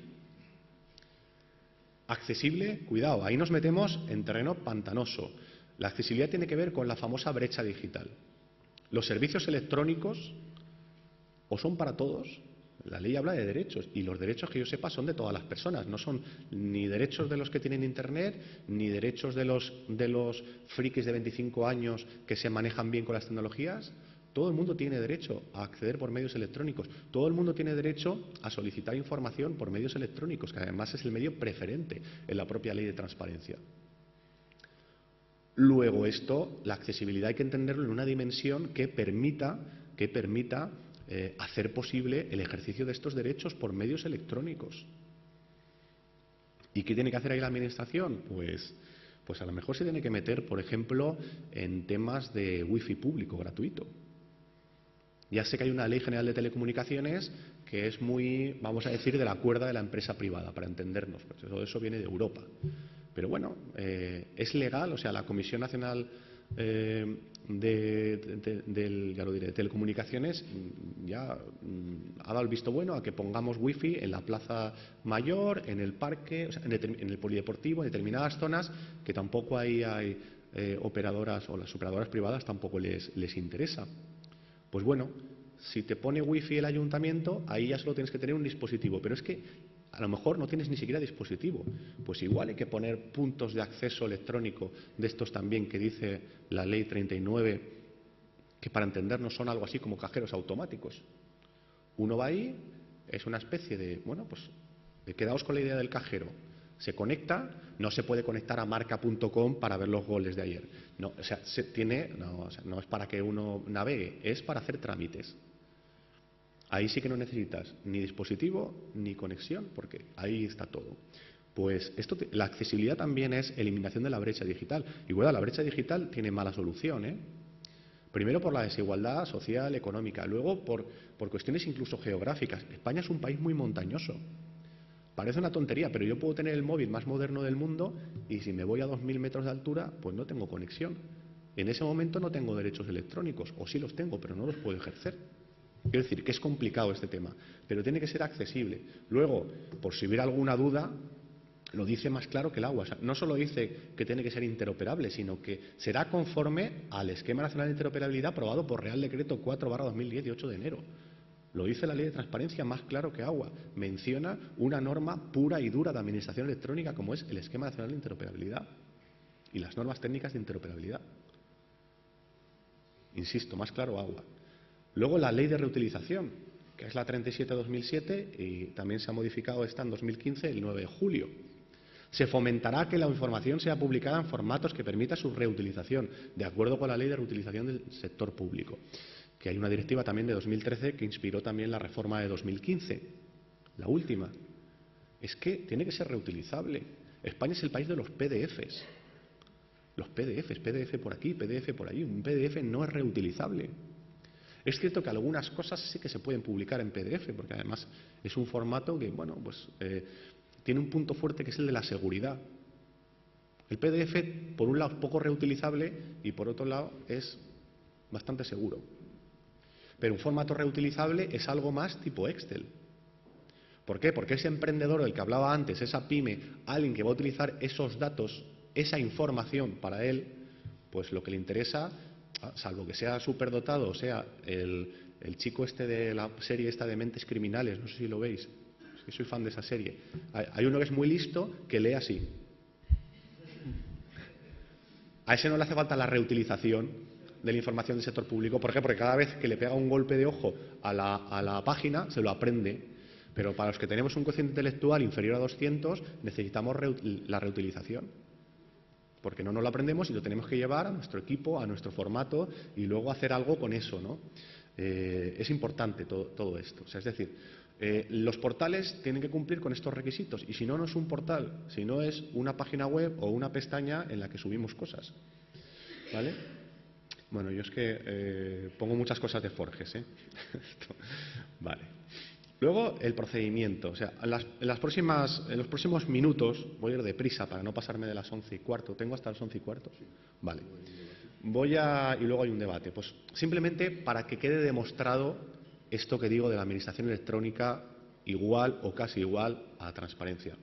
Speaker 2: Accesible, cuidado, ahí nos metemos en terreno pantanoso. La accesibilidad tiene que ver con la famosa brecha digital. Los servicios electrónicos o son para todos. La ley habla de derechos y los derechos que yo sepa son de todas las personas. No son ni derechos de los que tienen internet, ni derechos de los frikis de 25 años que se manejan bien con las tecnologías. Todo el mundo tiene derecho a acceder por medios electrónicos. Todo el mundo tiene derecho a solicitar información por medios electrónicos, que además es el medio preferente en la propia ley de transparencia. Luego esto, la accesibilidad hay que entenderlo en una dimensión que permita hacer posible el ejercicio de estos derechos por medios electrónicos. ¿Y qué tiene que hacer ahí la Administración? Pues a lo mejor se tiene que meter, por ejemplo, en temas de wifi público gratuito. Ya sé que hay una Ley General de Telecomunicaciones que es muy, vamos a decir, de la cuerda de la empresa privada, para entendernos, pues todo eso viene de Europa. Pero bueno, es legal, o sea, la Comisión Nacional de Telecomunicaciones ya ha dado el visto bueno a que pongamos wifi en la Plaza Mayor, en el parque, o sea, en el polideportivo, en determinadas zonas que tampoco hay operadoras, o las operadoras privadas tampoco les interesa. Pues bueno, si te pone wifi el ayuntamiento, ahí ya solo tienes que tener un dispositivo, pero es que a lo mejor no tienes ni siquiera dispositivo. Pues igual hay que poner puntos de acceso electrónico de estos también que dice la Ley 39, que para entendernos son algo así como cajeros automáticos. Uno va ahí, es una especie de, bueno, pues quedaos con la idea del cajero. Se conecta, no se puede conectar a marca.com para ver los goles de ayer. No, o sea, no es para que uno navegue, es para hacer trámites. Ahí sí que no necesitas ni dispositivo ni conexión, porque ahí está todo. Pues la accesibilidad también es eliminación de la brecha digital. Y bueno, la brecha digital tiene mala solución, ¿eh? Primero por la desigualdad social, económica, luego por cuestiones incluso geográficas. España es un país muy montañoso. Parece una tontería, pero yo puedo tener el móvil más moderno del mundo y si me voy a 2000 metros de altura, pues no tengo conexión. En ese momento no tengo derechos electrónicos, o sí los tengo, pero no los puedo ejercer. Quiero decir que es complicado este tema, pero tiene que ser accesible. Luego, por si hubiera alguna duda, lo dice más claro que el agua. O sea, no solo dice que tiene que ser interoperable, sino que será conforme al Esquema Nacional de Interoperabilidad aprobado por Real Decreto 4/2010 de 8 de enero. Lo dice la Ley de Transparencia más claro que agua. Menciona una norma pura y dura de administración electrónica como es el Esquema Nacional de Interoperabilidad y las normas técnicas de interoperabilidad. Insisto, más claro agua. Luego la Ley de Reutilización, que es la 37/2007 y también se ha modificado esta en 2015, el 9 de julio. Se fomentará que la información sea publicada en formatos que permitan su reutilización, de acuerdo con la Ley de Reutilización del Sector Público, que hay una directiva también de 2013 que inspiró también la reforma de 2015. La última. Es que tiene que ser reutilizable. España es el país de los PDFs. Los PDFs, PDF por aquí, PDF por allí. Un PDF no es reutilizable. Es cierto que algunas cosas sí que se pueden publicar en PDF, porque además es un formato que, bueno, pues tiene un punto fuerte que es el de la seguridad. El PDF, por un lado, es poco reutilizable y por otro lado es bastante seguro. Pero un formato reutilizable es algo más tipo Excel. ¿Por qué? Porque ese emprendedor del que hablaba antes, esa pyme, alguien que va a utilizar esos datos, esa información para él, pues lo que le interesa, salvo que sea superdotado, o sea, el chico este de la serie esta de Mentes Criminales, no sé si lo veis, es que soy fan de esa serie. Hay uno que es muy listo que lee así. A ese no le hace falta la reutilización de la información del sector público. ¿Por qué? Porque cada vez que le pega un golpe de ojo a la página, se lo aprende. Pero para los que tenemos un cociente intelectual inferior a 200, necesitamos la reutilización. Porque no nos lo aprendemos y lo tenemos que llevar a nuestro equipo, a nuestro formato y luego hacer algo con eso, ¿no? Es importante todo esto. O sea, es decir, los portales tienen que cumplir con estos requisitos. Y si no, no es un portal, si no es una página web o una pestaña en la que subimos cosas. ¿Vale? Bueno, yo es que pongo muchas cosas de Forges, ¿eh? Vale. Luego, el procedimiento. O sea, en los próximos minutos, voy a ir deprisa para no pasarme de las 11:15. ¿Tengo hasta las 11:15? Vale. Y luego hay un debate. Pues simplemente para que quede demostrado esto que digo de la administración electrónica igual o casi igual a la transparencia.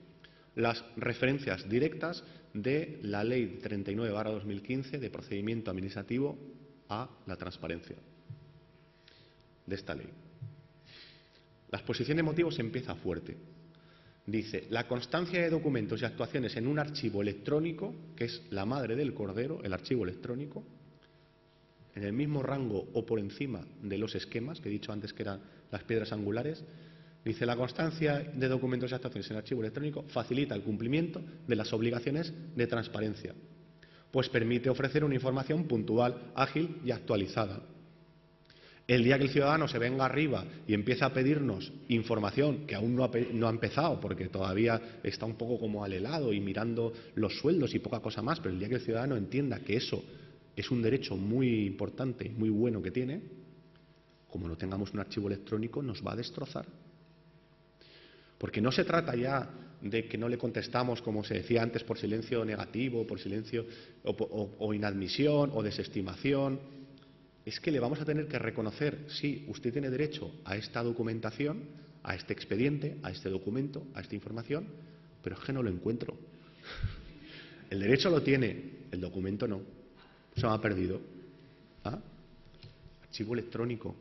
Speaker 2: Las referencias directas de la Ley 39/2015 de procedimiento administrativo a la transparencia de esta ley. La exposición de motivos empieza fuerte. Dice, la constancia de documentos y actuaciones en un archivo electrónico, que es la madre del cordero, el archivo electrónico, en el mismo rango o por encima de los esquemas, que he dicho antes que eran las piedras angulares, dice, la constancia de documentos y actuaciones en el archivo electrónico facilita el cumplimiento de las obligaciones de transparencia, pues permite ofrecer una información puntual, ágil y actualizada. El día que el ciudadano se venga arriba y empiece a pedirnos información, que aún no ha empezado porque todavía está un poco como al helado y mirando los sueldos y poca cosa más, pero el día que el ciudadano entienda que eso es un derecho muy importante, muy bueno que tiene, como no tengamos un archivo electrónico, nos va a destrozar. Porque no se trata ya de que no le contestamos, como se decía antes, por silencio negativo, por silencio o inadmisión o desestimación. Es que le vamos a tener que reconocer, sí, usted tiene derecho a esta documentación, a este expediente, a este documento, a esta información, pero es que no lo encuentro. El derecho lo tiene, el documento no. Se me ha perdido. ¿Ah? Archivo electrónico.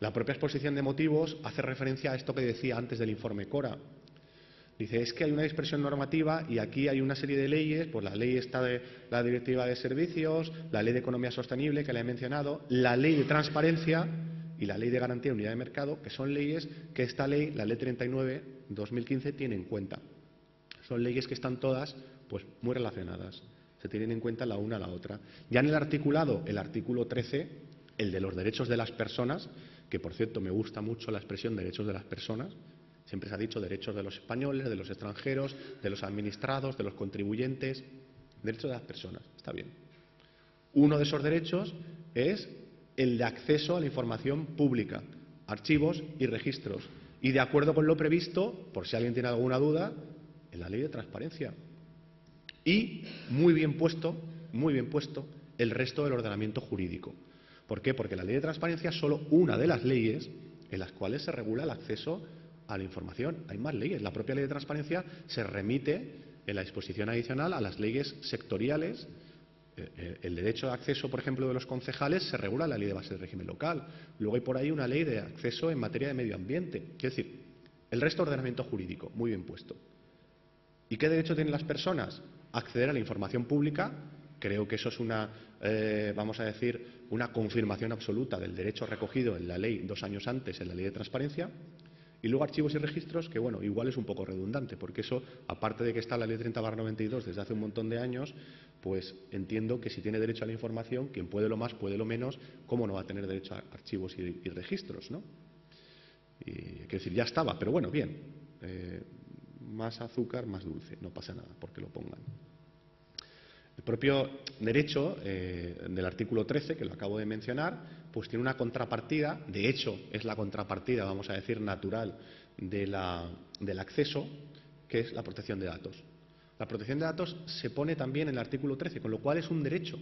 Speaker 2: La propia exposición de motivos hace referencia a esto que decía antes del informe Cora. Dice, es que hay una dispersión normativa y aquí hay una serie de leyes, pues la ley está de la Directiva de Servicios, la Ley de Economía Sostenible, que la he mencionado, la Ley de Transparencia y la Ley de Garantía de Unidad de Mercado, que son leyes que esta ley, la Ley 39/2015, tiene en cuenta. Son leyes que están todas pues muy relacionadas, se tienen en cuenta la una a la otra. Ya en el articulado, el artículo 13, el de los derechos de las personas, que por cierto me gusta mucho la expresión derechos de las personas. Siempre se ha dicho derechos de los españoles, de los extranjeros, de los administrados, de los contribuyentes. Derechos de las personas, está bien. Uno de esos derechos es el de acceso a la información pública, archivos y registros. Y de acuerdo con lo previsto, por si alguien tiene alguna duda, en la Ley de Transparencia. Y muy bien puesto, el resto del ordenamiento jurídico. ¿Por qué? Porque la Ley de Transparencia es solo una de las leyes en las cuales se regula el acceso a la información. Hay más leyes. La propia Ley de Transparencia se remite en la disposición adicional a las leyes sectoriales. El derecho de acceso, por ejemplo, de los concejales se regula en la Ley de Base del Régimen Local. Luego hay por ahí una ley de acceso en materia de medio ambiente. Quiero decir, el resto de ordenamiento jurídico, muy bien puesto. ¿Y qué derecho tienen las personas? Acceder a la información pública. Creo que eso es vamos a decir, una confirmación absoluta del derecho recogido en la ley 2 años antes, en la Ley de Transparencia. Y luego archivos y registros, que bueno, igual es un poco redundante, porque eso, aparte de que está la Ley 30/92 desde hace un montón de años, pues entiendo que si tiene derecho a la información, quien puede lo más, puede lo menos, ¿cómo no va a tener derecho a archivos y registros, ¿no? Y hay que decir, ya estaba, pero bueno, bien. Más azúcar, más dulce, no pasa nada porque lo pongan. El propio derecho del artículo 13, que lo acabo de mencionar, pues tiene una contrapartida, de hecho es la contrapartida, vamos a decir, natural del acceso, que es la protección de datos. La protección de datos se pone también en el artículo 13, con lo cual es un derecho.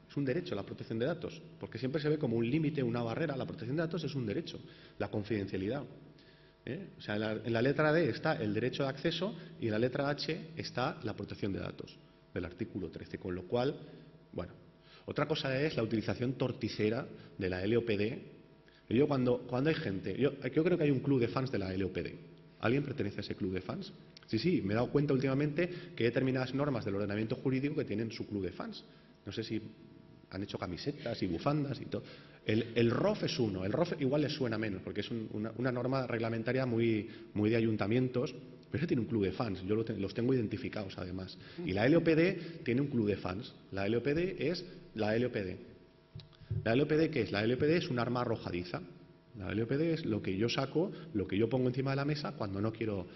Speaker 2: Es un derecho la protección de datos, porque siempre se ve como un límite, una barrera. La protección de datos es un derecho, la confidencialidad. O sea, en la letra D está el derecho de acceso y en la letra H está la protección de datos del artículo 13, con lo cual, bueno, otra cosa es la utilización torticera de la LOPD. Yo cuando hay gente, yo creo que hay un club de fans de la LOPD. ¿Alguien pertenece a ese club de fans? Sí, sí, me he dado cuenta últimamente que hay determinadas normas del ordenamiento jurídico que tienen su club de fans. No sé si han hecho camisetas y bufandas y todo. El ROF es uno. El ROF igual les suena menos, porque es una norma reglamentaria muy de ayuntamientos, pero ese tiene un club de fans. Yo los tengo identificados, además. Y la LOPD tiene un club de fans. La LOPD es la LOPD. ¿La LOPD qué es? La LOPD es un arma arrojadiza. La LOPD es lo que yo saco, lo que yo pongo encima de la mesa cuando no quiero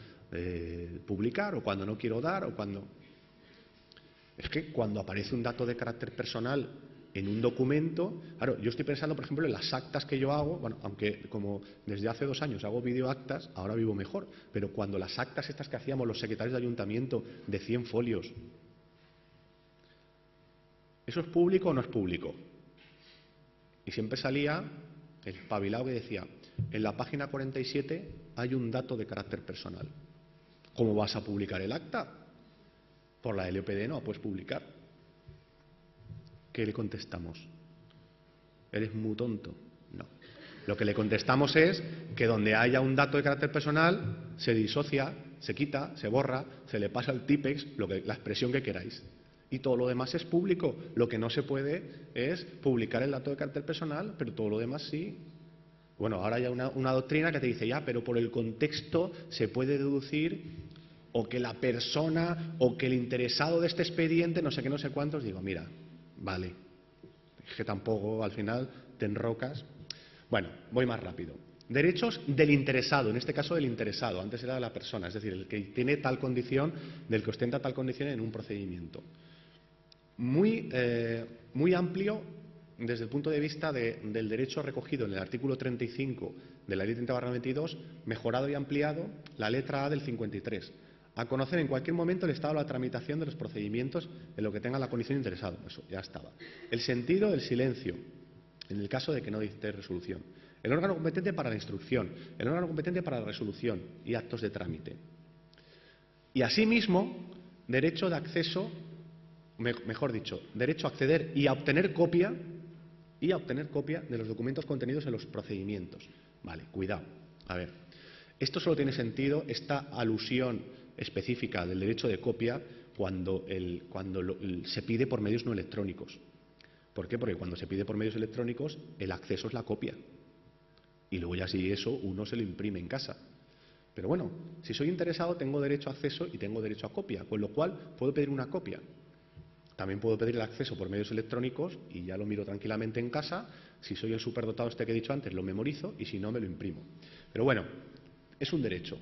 Speaker 2: publicar, o cuando no quiero dar, o cuando... Es que cuando aparece un dato de carácter personal en un documento, claro, yo estoy pensando, por ejemplo, en las actas que yo hago, bueno, aunque como desde hace 2 años hago videoactas, ahora vivo mejor, pero cuando las actas estas que hacíamos los secretarios de ayuntamiento de 100 folios, ¿eso es público o no es público? Y siempre salía el espabilado que decía, en la página 47 hay un dato de carácter personal. ¿Cómo vas a publicar el acta? Por la LOPD no la puedes publicar. ¿Qué le contestamos? ¿Eres muy tonto? No. Lo que le contestamos es que donde haya un dato de carácter personal se disocia, se quita, se borra, se le pasa el típex, la expresión que queráis. Y todo lo demás es público. Lo que no se puede es publicar el dato de carácter personal, pero todo lo demás sí. Bueno, ahora hay una doctrina que te dice, ya, pero por el contexto se puede deducir o que la persona o que el interesado de este expediente, no sé qué, no sé cuántos, digo, mira, vale, es que tampoco al final te enrocas. Bueno, voy más rápido. Derechos del interesado, en este caso del interesado, antes era de la persona, es decir, el que tiene tal condición, del que ostenta tal condición en un procedimiento. Muy amplio desde el punto de vista del derecho recogido en el artículo 35 de la Ley 30/92, mejorado y ampliado la letra A del 53. A conocer en cualquier momento el estado de la tramitación de los procedimientos en lo que tenga la condición de interesado. Eso ya estaba. El sentido del silencio, en el caso de que no dicte resolución. El órgano competente para la instrucción, el órgano competente para la resolución y actos de trámite. Y asimismo, derecho de acceso, mejor dicho, derecho a acceder y a obtener copia de los documentos contenidos en los procedimientos. Vale, cuidado. A ver, esto solo tiene sentido, esta alusión específica del derecho de copia, cuando se pide por medios no electrónicos. ¿Por qué? Porque cuando se pide por medios electrónicos, el acceso es la copia. Y luego ya si eso uno se lo imprime en casa. Pero bueno, si soy interesado tengo derecho a acceso y tengo derecho a copia, con lo cual puedo pedir una copia. También puedo pedir el acceso por medios electrónicos y ya lo miro tranquilamente en casa. Si soy el superdotado este que he dicho antes, lo memorizo y si no, me lo imprimo. Pero bueno, es un derecho.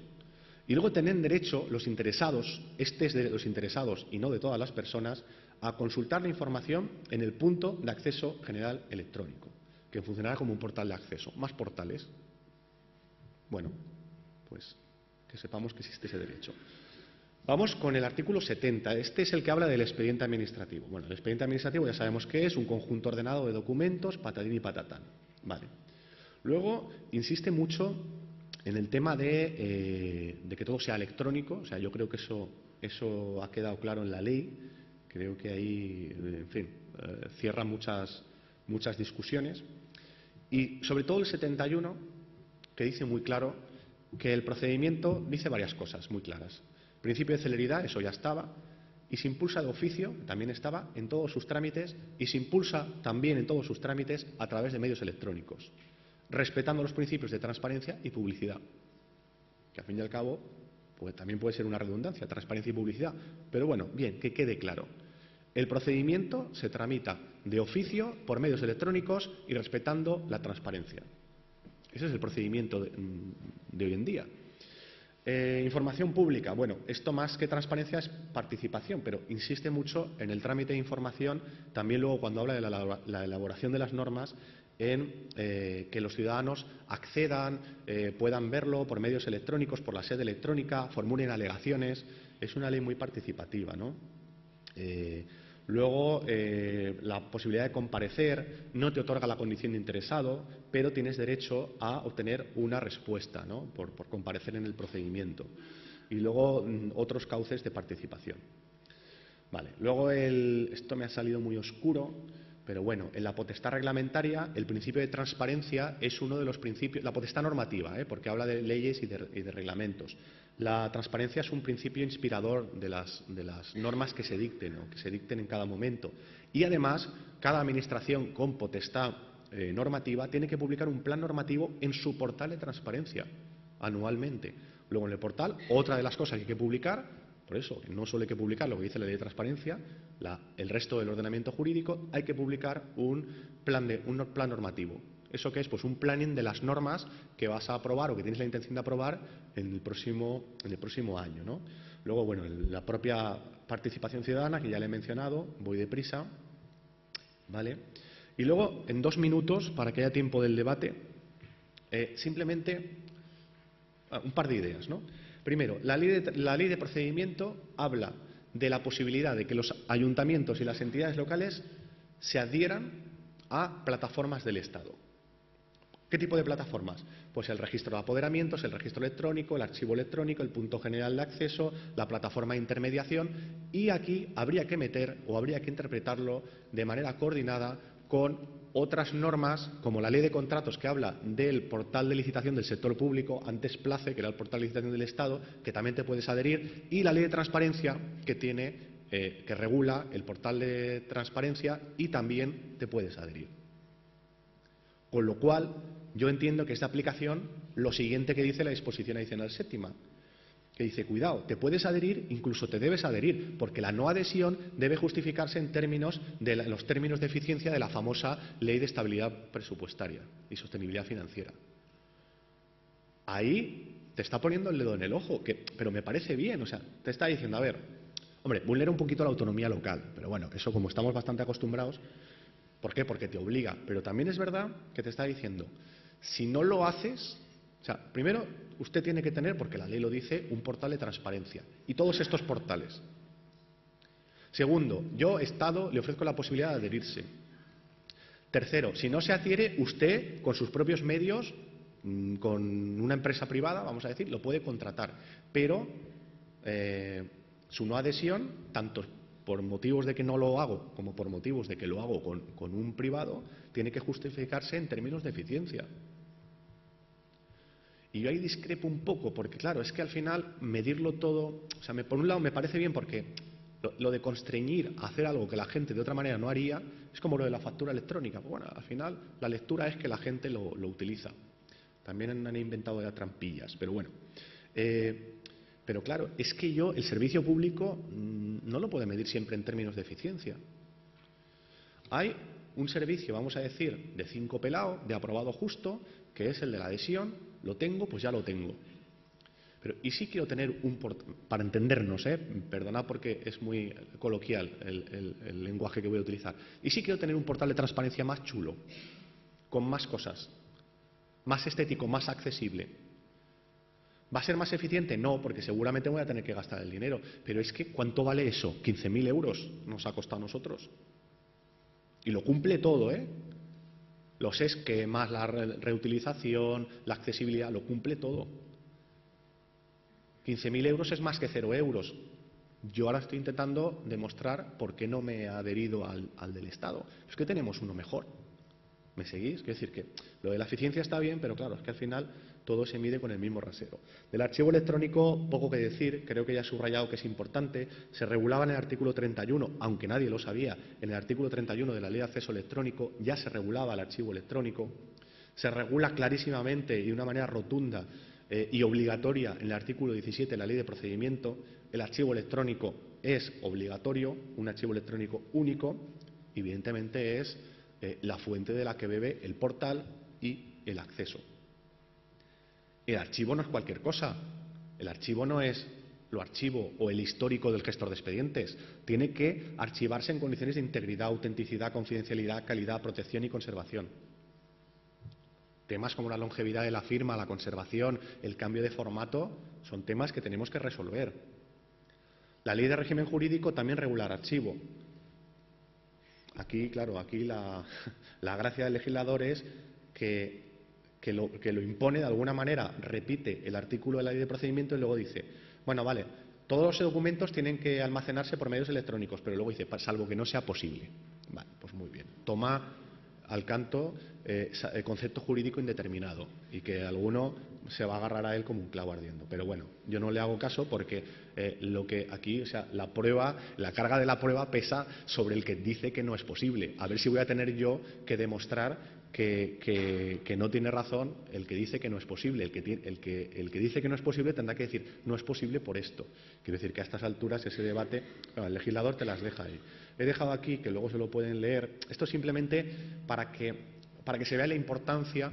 Speaker 2: Y luego tienen derecho los interesados, este es de los interesados y no de todas las personas, a consultar la información en el punto de acceso general electrónico, que funcionará como un portal de acceso. Más portales. Bueno, pues que sepamos que existe ese derecho. Vamos con el artículo 70. Este es el que habla del expediente administrativo. Bueno, el expediente administrativo ya sabemos qué es, un conjunto ordenado de documentos, patatín y patatán. Vale. Luego, insiste mucho en el tema de que todo sea electrónico. O sea, yo creo que eso ha quedado claro en la ley. Creo que ahí, en fin, cierra muchas discusiones. Y sobre todo el 71, que dice muy claro que el procedimiento dice varias cosas muy claras. Principio de celeridad, eso ya estaba, y se impulsa de oficio, también estaba, en todos sus trámites, y se impulsa también en todos sus trámites a través de medios electrónicos, respetando los principios de transparencia y publicidad, que al fin y al cabo pues, también puede ser una redundancia, transparencia y publicidad, pero bueno, bien, que quede claro. El procedimiento se tramita de oficio por medios electrónicos y respetando la transparencia. Ese es el procedimiento de hoy en día. Información pública. Bueno, esto más que transparencia es participación, pero insiste mucho en el trámite de información, también luego cuando habla de la elaboración de las normas, en que los ciudadanos accedan, puedan verlo por medios electrónicos, por la sede electrónica, formulen alegaciones. Es una ley muy participativa, ¿no? Luego, la posibilidad de comparecer no te otorga la condición de interesado, pero tienes derecho a obtener una respuesta, ¿no? por comparecer en el procedimiento. Y luego, otros cauces de participación. Vale. Luego, esto me ha salido muy oscuro, Pero bueno, en la potestad reglamentaria el principio de transparencia es uno de los principios, la potestad normativa, porque habla de leyes y de reglamentos. La transparencia es un principio inspirador de las normas que se dicten o que se dicten en cada momento. Y además, cada administración con potestad normativa tiene que publicar un plan normativo en su portal de transparencia anualmente. Luego en el portal, otra de las cosas que hay que publicar, por eso no solo hay que publicar lo que dice la ley de transparencia, el resto del ordenamiento jurídico, hay que publicar un plan normativo. ¿Eso qué es? Pues un planning de las normas que vas a aprobar o que tienes la intención de aprobar en el próximo año, ¿no? Luego, bueno, la propia participación ciudadana, que ya le he mencionado, voy deprisa, ¿vale? Y luego, en 2 minutos, para que haya tiempo del debate, simplemente un par de ideas, ¿no? Primero, la ley de procedimiento habla de la posibilidad de que los ayuntamientos y las entidades locales se adhieran a plataformas del Estado. ¿Qué tipo de plataformas? Pues el registro de apoderamientos, el registro electrónico, el archivo electrónico, el punto general de acceso, la plataforma de intermediación, y aquí habría que meter o habría que interpretarlo de manera coordinada con otras normas, como la ley de contratos, que habla del portal de licitación del sector público, antes PLACE, que era el portal de licitación del Estado, que también te puedes adherir, y la ley de transparencia, que regula el portal de transparencia y también te puedes adherir. Con lo cual, yo entiendo que esta aplicación, lo siguiente que dice la disposición adicional séptima, que dice, cuidado, te puedes adherir, incluso te debes adherir, porque la no adhesión debe justificarse en términos de los términos de eficiencia de la famosa Ley de Estabilidad Presupuestaria y Sostenibilidad Financiera. Ahí te está poniendo el dedo en el ojo, pero me parece bien, o sea, te está diciendo, a ver, hombre, vulnera un poquito la autonomía local, pero bueno, eso como estamos bastante acostumbrados, ¿por qué? Porque te obliga, pero también es verdad que te está diciendo, si no lo haces, o sea, primero usted tiene que tener, porque la ley lo dice, un portal de transparencia y todos estos portales. Segundo, yo, Estado, le ofrezco la posibilidad de adherirse. Tercero, si no se adhiere, usted, con sus propios medios, con una empresa privada, vamos a decir, lo puede contratar. Pero su no adhesión, tanto por motivos de que no lo hago como por motivos de que lo hago con un privado, tiene que justificarse en términos de eficiencia. Y yo ahí discrepo un poco, porque claro, es que al final medirlo todo, o sea, por un lado me parece bien porque lo de constreñir a hacer algo que la gente de otra manera no haría, es como lo de la factura electrónica. Pues bueno, al final la lectura es que la gente lo utiliza. También han inventado ya trampillas, pero bueno. Pero claro, es que el servicio público no lo puede medir siempre en términos de eficiencia. Hay un servicio, vamos a decir, de 5 pelados, de aprobado justo, que es el de la adhesión. Lo tengo, pues ya lo tengo. Pero ¿y si quiero tener para entendernos, perdonad porque es muy coloquial el lenguaje que voy a utilizar, ¿y si quiero tener un portal de transparencia más chulo, con más cosas, más estético, más accesible? ¿Va a ser más eficiente? No, porque seguramente voy a tener que gastar el dinero. Pero es que, ¿cuánto vale eso? 15.000 euros nos ha costado a nosotros. Y lo cumple todo, Los esquemas, la reutilización, la accesibilidad, lo cumple todo. 15.000 euros es más que 0 euros. Yo ahora estoy intentando demostrar por qué no me he adherido al del Estado. Es que tenemos uno mejor. ¿Me seguís? Quiero decir que lo de la eficiencia está bien, pero claro, es que al final todo se mide con el mismo rasero. Del archivo electrónico, poco que decir, creo que ya he subrayado que es importante. Se regulaba en el artículo 31, aunque nadie lo sabía, en el artículo 31 de la Ley de Acceso Electrónico ya se regulaba el archivo electrónico. Se regula clarísimamente y de una manera rotunda y obligatoria en el artículo 17 de la Ley de Procedimiento. El archivo electrónico es obligatorio, un archivo electrónico único, evidentemente es la fuente de la que bebe el portal y el acceso. El archivo no es cualquier cosa. El archivo no es lo archivo o el histórico del gestor de expedientes. Tiene que archivarse en condiciones de integridad, autenticidad, confidencialidad, calidad, protección y conservación. Temas como la longevidad de la firma, la conservación, el cambio de formato, son temas que tenemos que resolver. La Ley de Régimen Jurídico también regula el archivo. Aquí, claro, la gracia del legislador es que lo impone de alguna manera, repite el artículo de la Ley de Procedimiento y luego dice, bueno, vale, todos los documentos tienen que almacenarse por medios electrónicos, pero luego dice, salvo que no sea posible. Vale, pues muy bien. Toma al canto el concepto jurídico indeterminado y que alguno se va a agarrar a él como un clavo ardiendo. Pero bueno, yo no le hago caso porque lo que aquí, o sea, la carga de la prueba pesa sobre el que dice que no es posible. A ver si voy a tener yo que demostrar que no tiene razón el que dice que no es posible. El que dice que no es posible tendrá que decir no es posible por esto. Quiero decir que a estas alturas ese debate, el legislador te las deja ahí. He dejado aquí, que luego se lo pueden leer, esto simplemente para que se vea la importancia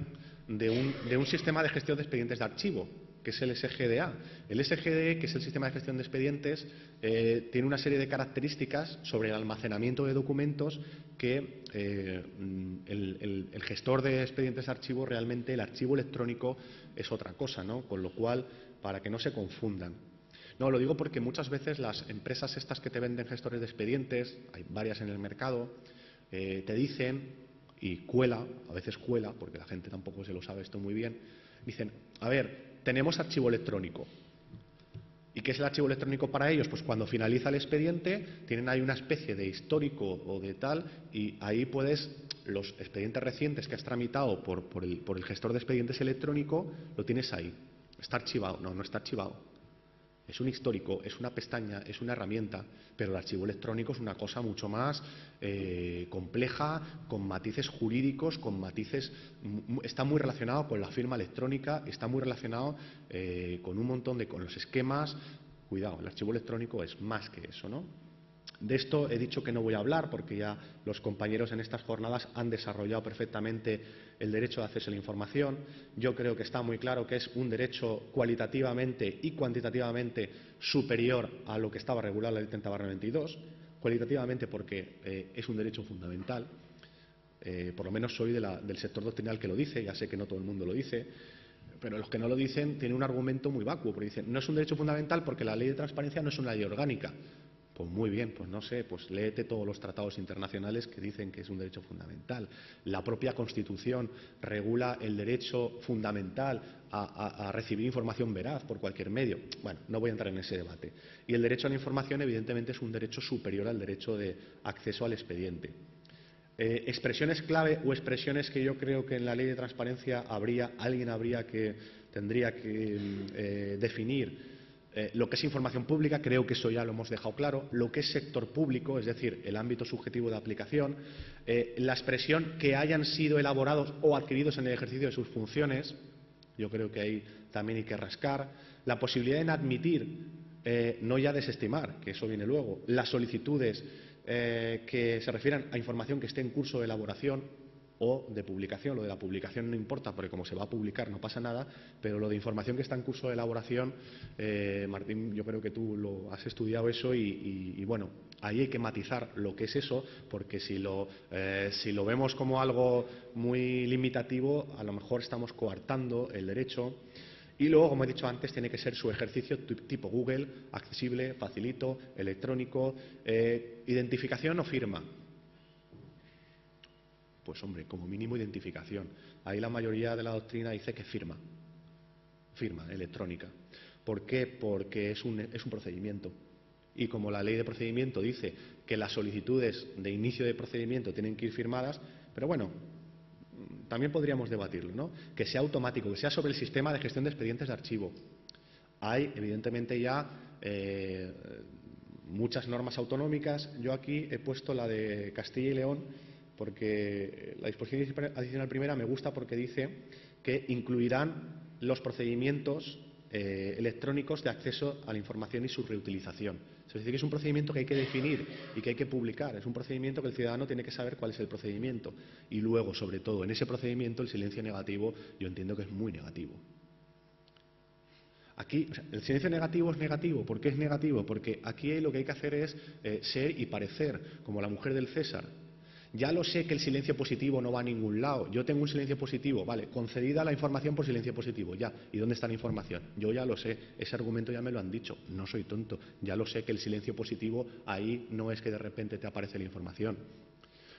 Speaker 2: de un sistema de gestión de expedientes de archivo, que es el SGDA. El SGDE, que es el sistema de gestión de expedientes, tiene una serie de características sobre el almacenamiento de documentos que el gestor de expedientes de archivo, realmente el archivo electrónico es otra cosa, ¿no? Con lo cual, para que no se confundan. No, lo digo porque muchas veces las empresas estas que te venden gestores de expedientes, hay varias en el mercado, te dicen, y a veces cuela, porque la gente tampoco se lo sabe esto muy bien, dicen, a ver, tenemos archivo electrónico. ¿Y qué es el archivo electrónico para ellos? Pues cuando finaliza el expediente, tienen ahí una especie de histórico o de tal, y ahí los expedientes recientes que has tramitado por el gestor de expedientes electrónico, lo tienes ahí. ¿Está archivado? No, no está archivado. Es un histórico, es una pestaña, es una herramienta, pero el archivo electrónico es una cosa mucho más compleja, con matices jurídicos, con matices. Está muy relacionado con la firma electrónica, está muy relacionado con un montón con los esquemas. Cuidado, el archivo electrónico es más que eso, ¿no? De esto he dicho que no voy a hablar porque ya los compañeros en estas jornadas han desarrollado perfectamente el derecho de acceso a la información. Yo creo que está muy claro que es un derecho cualitativamente y cuantitativamente superior a lo que estaba regulado en la Ley 30/92. Cualitativamente porque es un derecho fundamental. Por lo menos soy del sector doctrinal que lo dice, ya sé que no todo el mundo lo dice. Pero los que no lo dicen tienen un argumento muy vacuo, porque dicen no es un derecho fundamental porque la ley de transparencia no es una ley orgánica. Pues muy bien, pues no sé, pues léete todos los tratados internacionales que dicen que es un derecho fundamental. La propia Constitución regula el derecho fundamental a recibir información veraz por cualquier medio. Bueno, no voy a entrar en ese debate. Y el derecho a la información, evidentemente, es un derecho superior al derecho de acceso al expediente. Expresiones clave o expresiones que yo creo que en la ley de transparencia alguien tendría que definir. Lo que es información pública, creo que eso ya lo hemos dejado claro. Lo que es sector público, es decir, el ámbito subjetivo de aplicación. La expresión que hayan sido elaborados o adquiridos en el ejercicio de sus funciones. Yo creo que ahí también hay que rascar. La posibilidad de admitir, no ya desestimar, que eso viene luego, las solicitudes que se refieran a información que esté en curso de elaboración o de publicación. Lo de la publicación no importa porque como se va a publicar no pasa nada, pero lo de información que está en curso de elaboración, Martín, yo creo que tú lo has estudiado eso y bueno, ahí hay que matizar lo que es eso, porque si lo vemos como algo muy limitativo, a lo mejor estamos coartando el derecho. Y luego, como he dicho antes, tiene que ser su ejercicio tipo Google, accesible, facilito, electrónico, identificación o firma. Pues hombre, como mínimo identificación. Ahí la mayoría de la doctrina dice que firma electrónica. ¿Por qué? Porque es un procedimiento. Y como la ley de procedimiento dice que las solicitudes de inicio de procedimiento tienen que ir firmadas, pero bueno, también podríamos debatirlo, ¿no? Que sea automático, que sea sobre el sistema de gestión de expedientes de archivo. Hay, evidentemente, ya muchas normas autonómicas. Yo aquí he puesto la de Castilla y León porque la disposición adicional primera me gusta porque dice que incluirán los procedimientos electrónicos de acceso a la información y su reutilización. Es decir, que es un procedimiento que hay que definir y que hay que publicar. Es un procedimiento que el ciudadano tiene que saber cuál es el procedimiento. Y luego, sobre todo, en ese procedimiento, el silencio negativo, yo entiendo que es muy negativo. Aquí, el silencio negativo es negativo. ¿Por qué es negativo? Porque aquí lo que hay que hacer es ser y parecer como la mujer del César. Ya lo sé que el silencio positivo no va a ningún lado. Yo tengo un silencio positivo, vale, concedida la información por silencio positivo, ya. ¿Y dónde está la información? Yo ya lo sé, ese argumento ya me lo han dicho, no soy tonto. Ya lo sé que el silencio positivo ahí no es que de repente te aparece la información.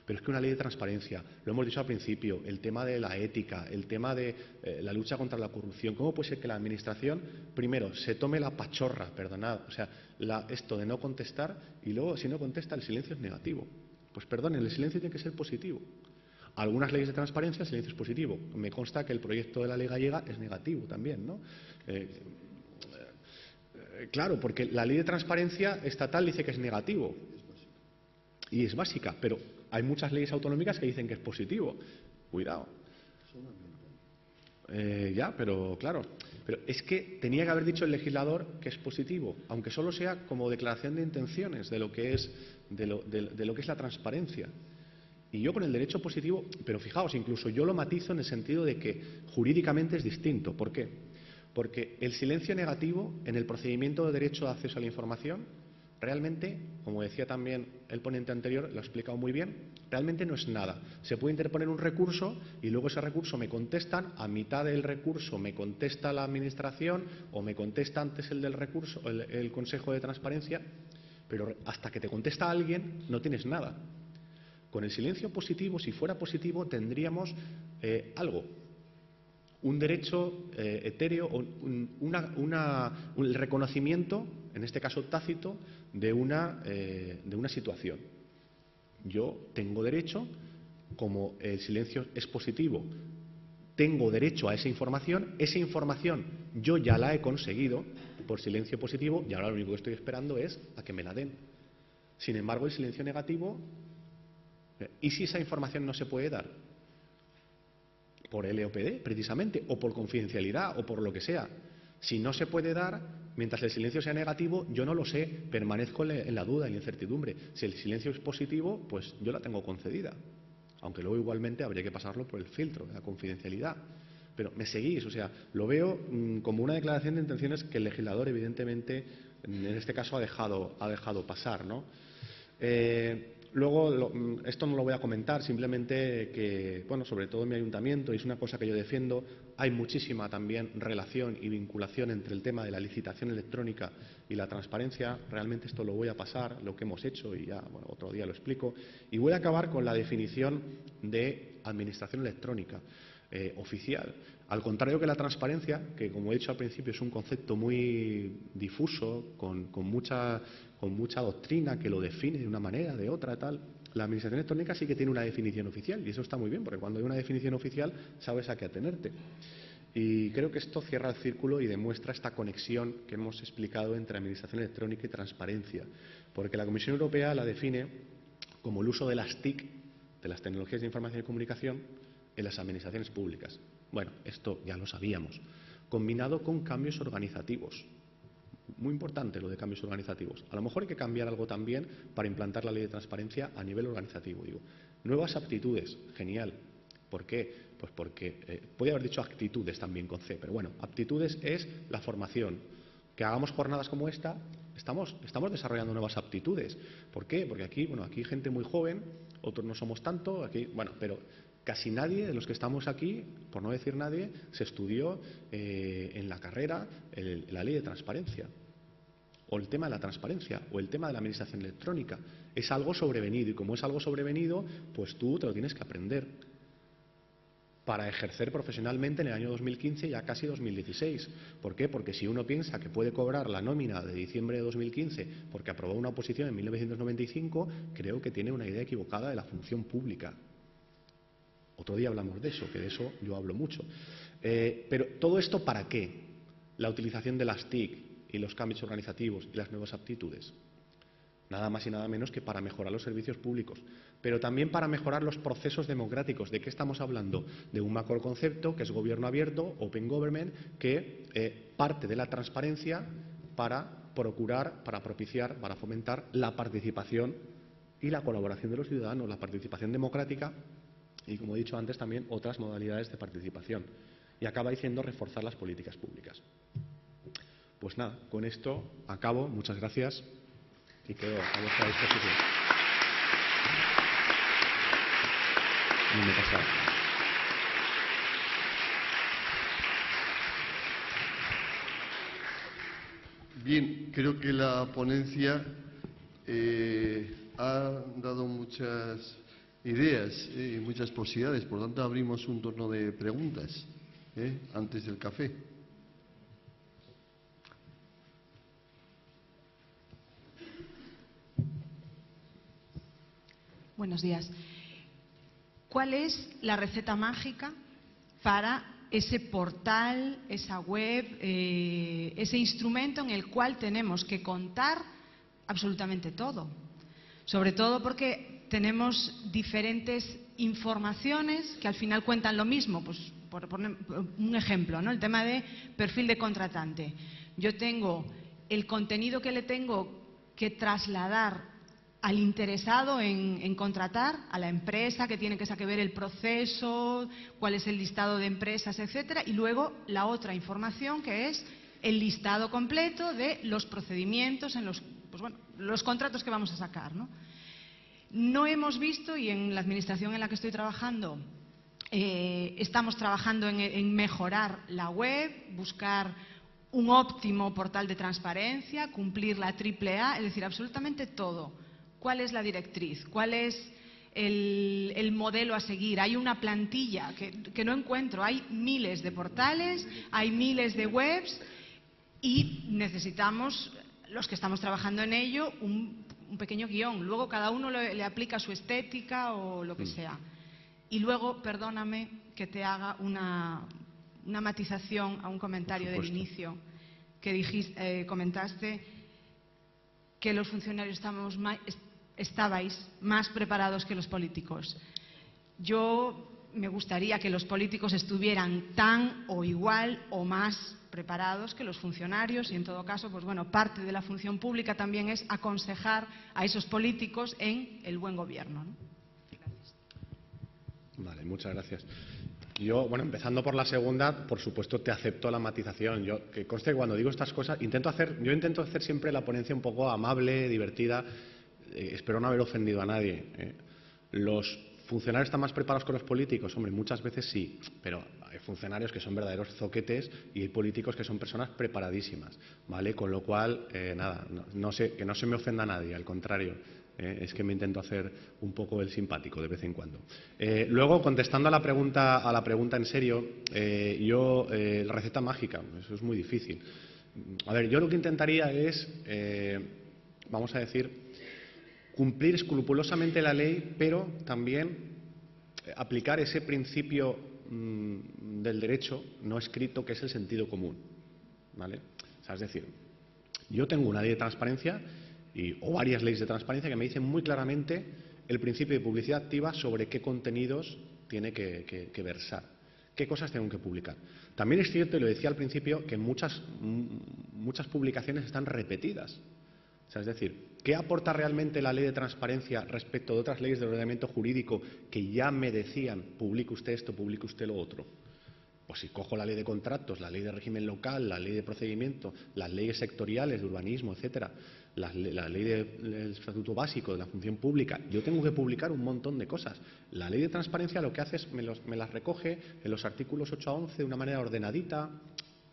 Speaker 2: Pero es que una ley de transparencia, lo hemos dicho al principio, el tema de la ética, el tema de la lucha contra la corrupción, ¿cómo puede ser que la Administración, primero, se tome la pachorra, perdonad, o sea, esto de no contestar y luego, si no contesta, el silencio es negativo? Pues perdonen, el silencio tiene que ser positivo. Algunas leyes de transparencia, el silencio es positivo. Me consta que el proyecto de la ley gallega es negativo también, ¿no? Claro, porque la ley de transparencia estatal dice que es negativo y es básica, pero hay muchas leyes autonómicas que dicen que es positivo. Cuidado. Ya, pero claro. Pero es que tenía que haber dicho el legislador que es positivo, aunque solo sea como declaración de intenciones de lo que es, de lo que es la transparencia. Y yo con el derecho positivo, pero fijaos, incluso yo lo matizo en el sentido de que jurídicamente es distinto. ¿Por qué? Porque el silencio negativo en el procedimiento de derecho de acceso a la información realmente, como decía también el ponente anterior, lo ha explicado muy bien, realmente no es nada. Se puede interponer un recurso y luego ese recurso me contestan, a mitad del recurso me contesta la Administración o me contesta antes el del recurso, el Consejo de Transparencia, pero hasta que te contesta alguien no tienes nada. Con el silencio positivo, si fuera positivo, tendríamos algo, un derecho etéreo, el reconocimiento, en este caso tácito, de una situación. Yo tengo derecho, como el silencio es positivo, tengo derecho a esa información yo ya la he conseguido por silencio positivo y ahora lo único que estoy esperando es a que me la den. Sin embargo, el silencio negativo, ¿y si esa información no se puede dar? Por LOPD, precisamente, o por confidencialidad, o por lo que sea. Si no se puede dar, mientras el silencio sea negativo, yo no lo sé, permanezco en la duda, en la incertidumbre. Si el silencio es positivo, pues yo la tengo concedida. Aunque luego igualmente habría que pasarlo por el filtro de la confidencialidad. Pero me seguís, o sea, lo veo como una declaración de intenciones que el legislador, evidentemente, en este caso ha dejado pasar, ¿no? Luego, esto no lo voy a comentar, simplemente que, bueno, sobre todo en mi ayuntamiento, y es una cosa que yo defiendo, hay muchísima también relación y vinculación entre el tema de la licitación electrónica y la transparencia. Realmente esto lo voy a pasar, lo que hemos hecho, y ya, bueno, otro día lo explico. Y voy a acabar con la definición de administración electrónica oficial. Al contrario que la transparencia, que como he dicho al principio es un concepto muy difuso, con mucha doctrina que lo define de una manera, de otra, tal, la administración electrónica sí que tiene una definición oficial y eso está muy bien, porque cuando hay una definición oficial sabes a qué atenerte. Y creo que esto cierra el círculo y demuestra esta conexión que hemos explicado entre administración electrónica y transparencia, porque la Comisión Europea la define como el uso de las TIC, de las tecnologías de información y comunicación, en las administraciones públicas. Bueno, esto ya lo sabíamos, combinado con cambios organizativos. Muy importante lo de cambios organizativos. A lo mejor hay que cambiar algo también para implantar la ley de transparencia a nivel organizativo. Digo, nuevas aptitudes, genial. ¿Por qué? Pues porque, podría haber dicho actitudes también con C, pero bueno, aptitudes es la formación. Que hagamos jornadas como esta, estamos desarrollando nuevas aptitudes. ¿Por qué? Porque aquí, bueno, aquí hay gente muy joven, otros no somos tanto, aquí, bueno, pero casi nadie de los que estamos aquí, por no decir nadie, se estudió en la carrera la ley de transparencia, o el tema de la transparencia, o el tema de la administración electrónica. Es algo sobrevenido y como es algo sobrevenido, pues tú te lo tienes que aprender para ejercer profesionalmente en el año 2015 y ya casi 2016. ¿Por qué? Porque si uno piensa que puede cobrar la nómina de diciembre de 2015 porque aprobó una oposición en 1995, creo que tiene una idea equivocada de la función pública. Otro día hablamos de eso, que de eso yo hablo mucho. Pero ¿todo esto para qué? La utilización de las TIC y los cambios organizativos y las nuevas aptitudes. Nada más y nada menos que para mejorar los servicios públicos, pero también para mejorar los procesos democráticos. ¿De qué estamos hablando? De un macroconcepto que es gobierno abierto, open government, que parte de la transparencia para procurar, para propiciar, para fomentar la participación y la colaboración de los ciudadanos, la participación democrática y, como he dicho antes, también otras modalidades de participación. Y acaba diciendo reforzar las políticas públicas. Pues nada, con esto acabo. Muchas gracias y quedo a vuestra disposición. No me pasa.
Speaker 1: Bien, creo que la ponencia ha dado muchas ideas y muchas posibilidades. Por tanto, abrimos un turno de preguntas antes del café.
Speaker 3: Buenos días. ¿Cuál es la receta mágica para ese portal, esa web, ese instrumento en el cual tenemos que contar absolutamente todo? Sobre todo porque tenemos diferentes informaciones que al final cuentan lo mismo. Pues, por poner un ejemplo, ¿no? El tema de perfil de contratante. Yo tengo el contenido que le tengo que trasladar al interesado en contratar, a la empresa que tiene que ver el proceso, cuál es el listado de empresas, etcétera, y luego la otra información que es el listado completo de los procedimientos en los contratos que vamos a sacar, ¿no? No hemos visto, y en la administración en la que estoy trabajando estamos trabajando en mejorar la web, buscar un óptimo portal de transparencia, cumplir la AAA, es decir, absolutamente todo. ¿Cuál es la directriz? ¿Cuál es el modelo a seguir? Hay una plantilla que no encuentro. Hay miles de portales, hay miles de webs y necesitamos, los que estamos trabajando en ello, un pequeño guión. Luego cada uno le aplica su estética o lo que sea. Y luego, perdóname que te haga una matización a un comentario del inicio que comentaste que los funcionarios estabais más preparados que los políticos. Yo me gustaría que los políticos estuvieran tan o igual o más preparados que los funcionarios y, en todo caso, pues bueno, parte de la función pública también es aconsejar a esos políticos en el buen gobierno, ¿no? Gracias.
Speaker 2: Vale, muchas gracias. Yo, bueno, empezando por la segunda, por supuesto te acepto la matización. Yo, que conste que cuando digo estas cosas, intento hacer siempre la ponencia un poco amable, divertida. Espero no haber ofendido a nadie. ¿Los funcionarios están más preparados que los políticos? Hombre, muchas veces sí, pero hay funcionarios que son verdaderos zoquetes y hay políticos que son personas preparadísimas, ¿vale? Con lo cual, nada, que no se me ofenda a nadie, al contrario. Es que me intento hacer un poco el simpático de vez en cuando. Luego, contestando a la pregunta en serio, la receta mágica, eso es muy difícil. A ver, yo lo que intentaría es, vamos a decir, cumplir escrupulosamente la ley, pero también aplicar ese principio del derecho no escrito que es el sentido común, ¿vale? O sea, es decir, yo tengo una ley de transparencia o varias leyes de transparencia que me dicen muy claramente el principio de publicidad activa sobre qué contenidos tiene que versar, qué cosas tengo que publicar. También es cierto, y lo decía al principio, que muchas publicaciones están repetidas. O sea, es decir, ¿qué aporta realmente la ley de transparencia respecto de otras leyes del ordenamiento jurídico que ya me decían publique usted esto, publique usted lo otro? Pues si cojo la ley de contratos, la ley de régimen local, la ley de procedimiento, las leyes sectoriales de urbanismo, etcétera, la ley del estatuto básico de la función pública, yo tengo que publicar un montón de cosas. La ley de transparencia lo que hace es me las recoge en los artículos 8 a 11 de una manera ordenadita.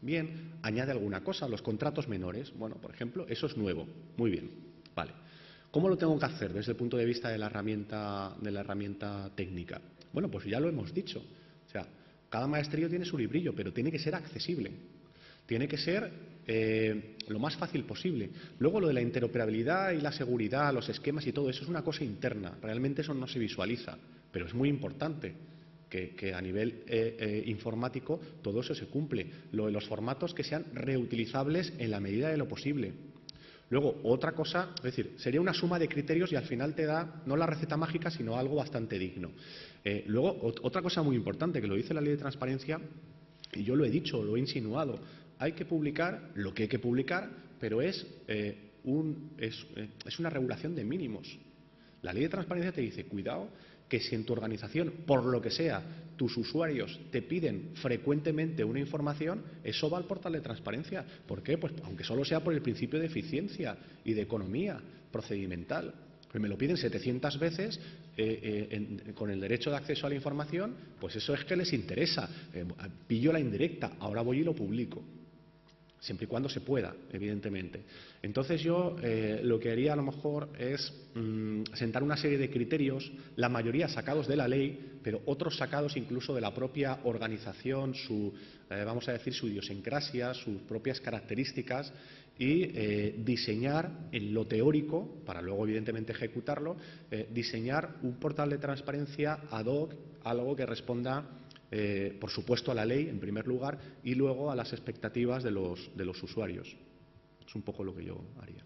Speaker 2: Bien, añade alguna cosa, los contratos menores. Bueno, por ejemplo, eso es nuevo. Muy bien, vale. ¿Cómo lo tengo que hacer desde el punto de vista de la herramienta técnica? Bueno, pues ya lo hemos dicho. O sea, cada maestrillo tiene su librillo, pero tiene que ser accesible. Tiene que ser lo más fácil posible. Luego, lo de la interoperabilidad y la seguridad, los esquemas y todo eso es una cosa interna. Realmente eso no se visualiza, pero es muy importante. Que a nivel informático todo eso se cumple. Lo de los formatos que sean reutilizables en la medida de lo posible. Luego, otra cosa, es decir, sería una suma de criterios y al final te da no la receta mágica, sino algo bastante digno. Luego, otra cosa muy importante, que lo dice la ley de transparencia, y yo lo he dicho, lo he insinuado, hay que publicar lo que hay que publicar, pero es una regulación de mínimos. La ley de transparencia te dice, cuidado, que si en tu organización, por lo que sea, tus usuarios te piden frecuentemente una información, eso va al portal de transparencia. ¿Por qué? Pues aunque solo sea por el principio de eficiencia y de economía procedimental. Que me lo piden 700 veces con el derecho de acceso a la información, pues eso es que les interesa. Pillo la indirecta, ahora voy y lo publico. siempre y cuando se pueda, evidentemente. Entonces yo lo que haría a lo mejor es sentar una serie de criterios, la mayoría sacados de la ley, pero otros sacados incluso de la propia organización, vamos a decir, su idiosincrasia, sus propias características, y diseñar en lo teórico, para luego evidentemente ejecutarlo, diseñar un portal de transparencia ad hoc, algo que responda por supuesto a la ley en primer lugar y luego a las expectativas de los usuarios. Es un poco lo que yo haría.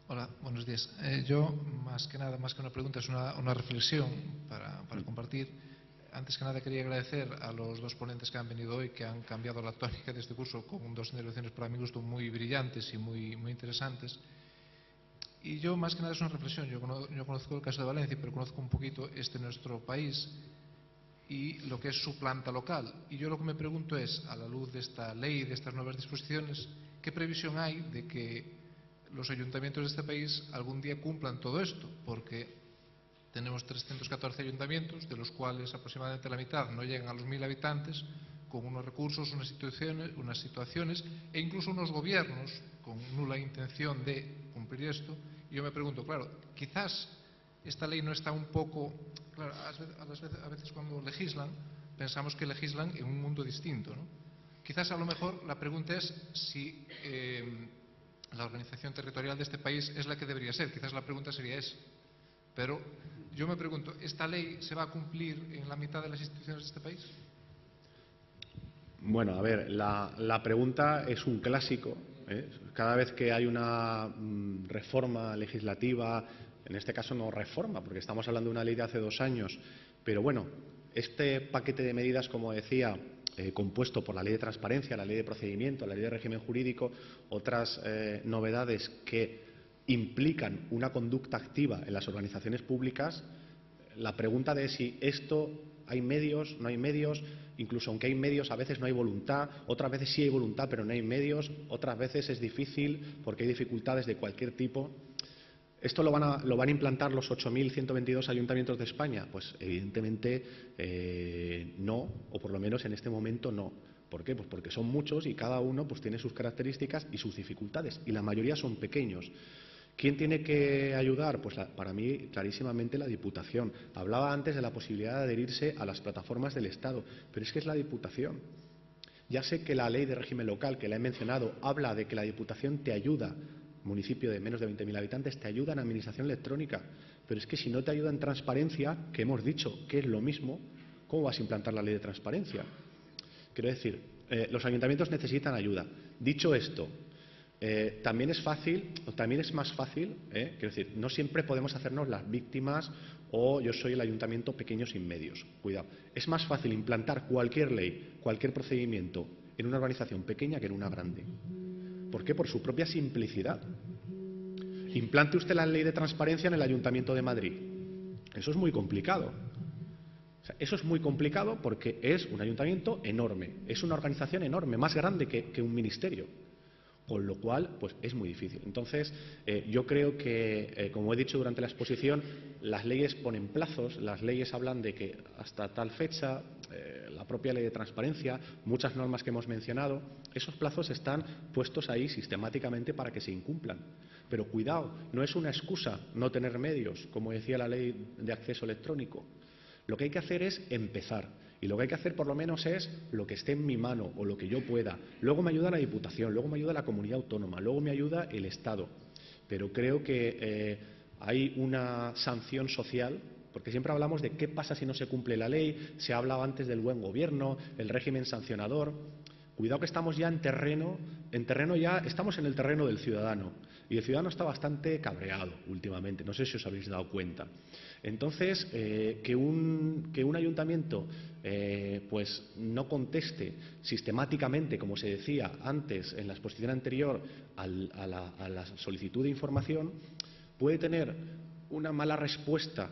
Speaker 4: Hola, buenos días. Yo, más que nada, más que una pregunta, es una reflexión para compartir. Antes que nada quería agradecer a los dos ponentes que han venido hoy, que han cambiado la tónica de este curso con dos intervenciones para mi gusto muy brillantes y muy interesantes. Y yo, más que nada, es una reflexión. Yo conozco el caso de Valencia, pero conozco un poquito nuestro país y lo que es su planta local. Y yo lo que me pregunto es, a la luz de esta ley, de estas nuevas disposiciones, ¿qué previsión hay de que los ayuntamientos de este país algún día cumplan todo esto? Porque tenemos 314 ayuntamientos, de los cuales aproximadamente la mitad no llegan a los 1000 habitantes, con unos recursos, unas situaciones e incluso unos gobiernos con nula intención de cumplir esto. Y yo me pregunto, claro, quizás esta ley no está un poco... Claro, a veces cuando legislan, pensamos que legislan en un mundo distinto, ¿no? Quizás a lo mejor la pregunta es si la organización territorial de este país es la que debería ser. Quizás la pregunta sería esa. Pero yo me pregunto, ¿esta ley se va a cumplir en la mitad de las instituciones de este país?
Speaker 2: Bueno, a ver, la pregunta es un clásico, ¿eh? Cada vez que hay una reforma legislativa, en este caso no reforma, porque estamos hablando de una ley de hace 2 años, pero bueno, este paquete de medidas, como decía, compuesto por la ley de transparencia, la ley de procedimiento, la ley de régimen jurídico, otras novedades que implican una conducta activa en las organizaciones públicas, la pregunta de si esto hay medios, no hay medios, incluso aunque hay medios a veces no hay voluntad, otras veces sí hay voluntad pero no hay medios, otras veces es difícil porque hay dificultades de cualquier tipo. ¿Esto lo van a implantar los 8.122 ayuntamientos de España? Pues evidentemente no, o por lo menos en este momento no. ¿Por qué? Pues porque son muchos y cada uno pues tiene sus características y sus dificultades, y la mayoría son pequeños. ¿Quién tiene que ayudar? Pues para mí, clarísimamente, la Diputación. Hablaba antes de la posibilidad de adherirse a las plataformas del Estado, pero es que es la Diputación. Ya sé que la ley de régimen local, que la he mencionado, habla de que la Diputación te ayuda, municipio de menos de 20.000 habitantes, te ayuda en administración electrónica, pero es que si no te ayuda en transparencia, que hemos dicho que es lo mismo, ¿cómo vas a implantar la ley de transparencia? Quiero decir, los ayuntamientos necesitan ayuda. Dicho esto, también es más fácil, quiero decir, no siempre podemos hacernos las víctimas o yo soy el ayuntamiento pequeño sin medios. Cuidado, es más fácil implantar cualquier ley, cualquier procedimiento en una organización pequeña que en una grande. ¿Por qué? Por su propia simplicidad. Implante usted la ley de transparencia en el Ayuntamiento de Madrid. Eso es muy complicado. O sea, eso es muy complicado porque es un ayuntamiento enorme, es una organización enorme, más grande que un ministerio. Con lo cual, pues es muy difícil. Entonces, yo creo que, como he dicho durante la exposición, las leyes ponen plazos, las leyes hablan de que hasta tal fecha, la propia ley de transparencia, muchas normas que hemos mencionado, esos plazos están puestos ahí sistemáticamente para que se incumplan. Pero cuidado, no es una excusa no tener medios, como decía la ley de acceso electrónico. Lo que hay que hacer es empezar. Y lo que hay que hacer por lo menos es lo que esté en mi mano o lo que yo pueda. Luego me ayuda la Diputación, luego me ayuda la comunidad autónoma, luego me ayuda el Estado. Pero creo que hay una sanción social, porque siempre hablamos de qué pasa si no se cumple la ley, se ha hablado antes del buen gobierno, el régimen sancionador. Cuidado que estamos ya estamos en el terreno del ciudadano. Y el ciudadano está bastante cabreado últimamente, no sé si os habéis dado cuenta. Entonces, que un ayuntamiento pues no conteste sistemáticamente, como se decía antes en la exposición anterior, a la solicitud de información, puede tener una mala respuesta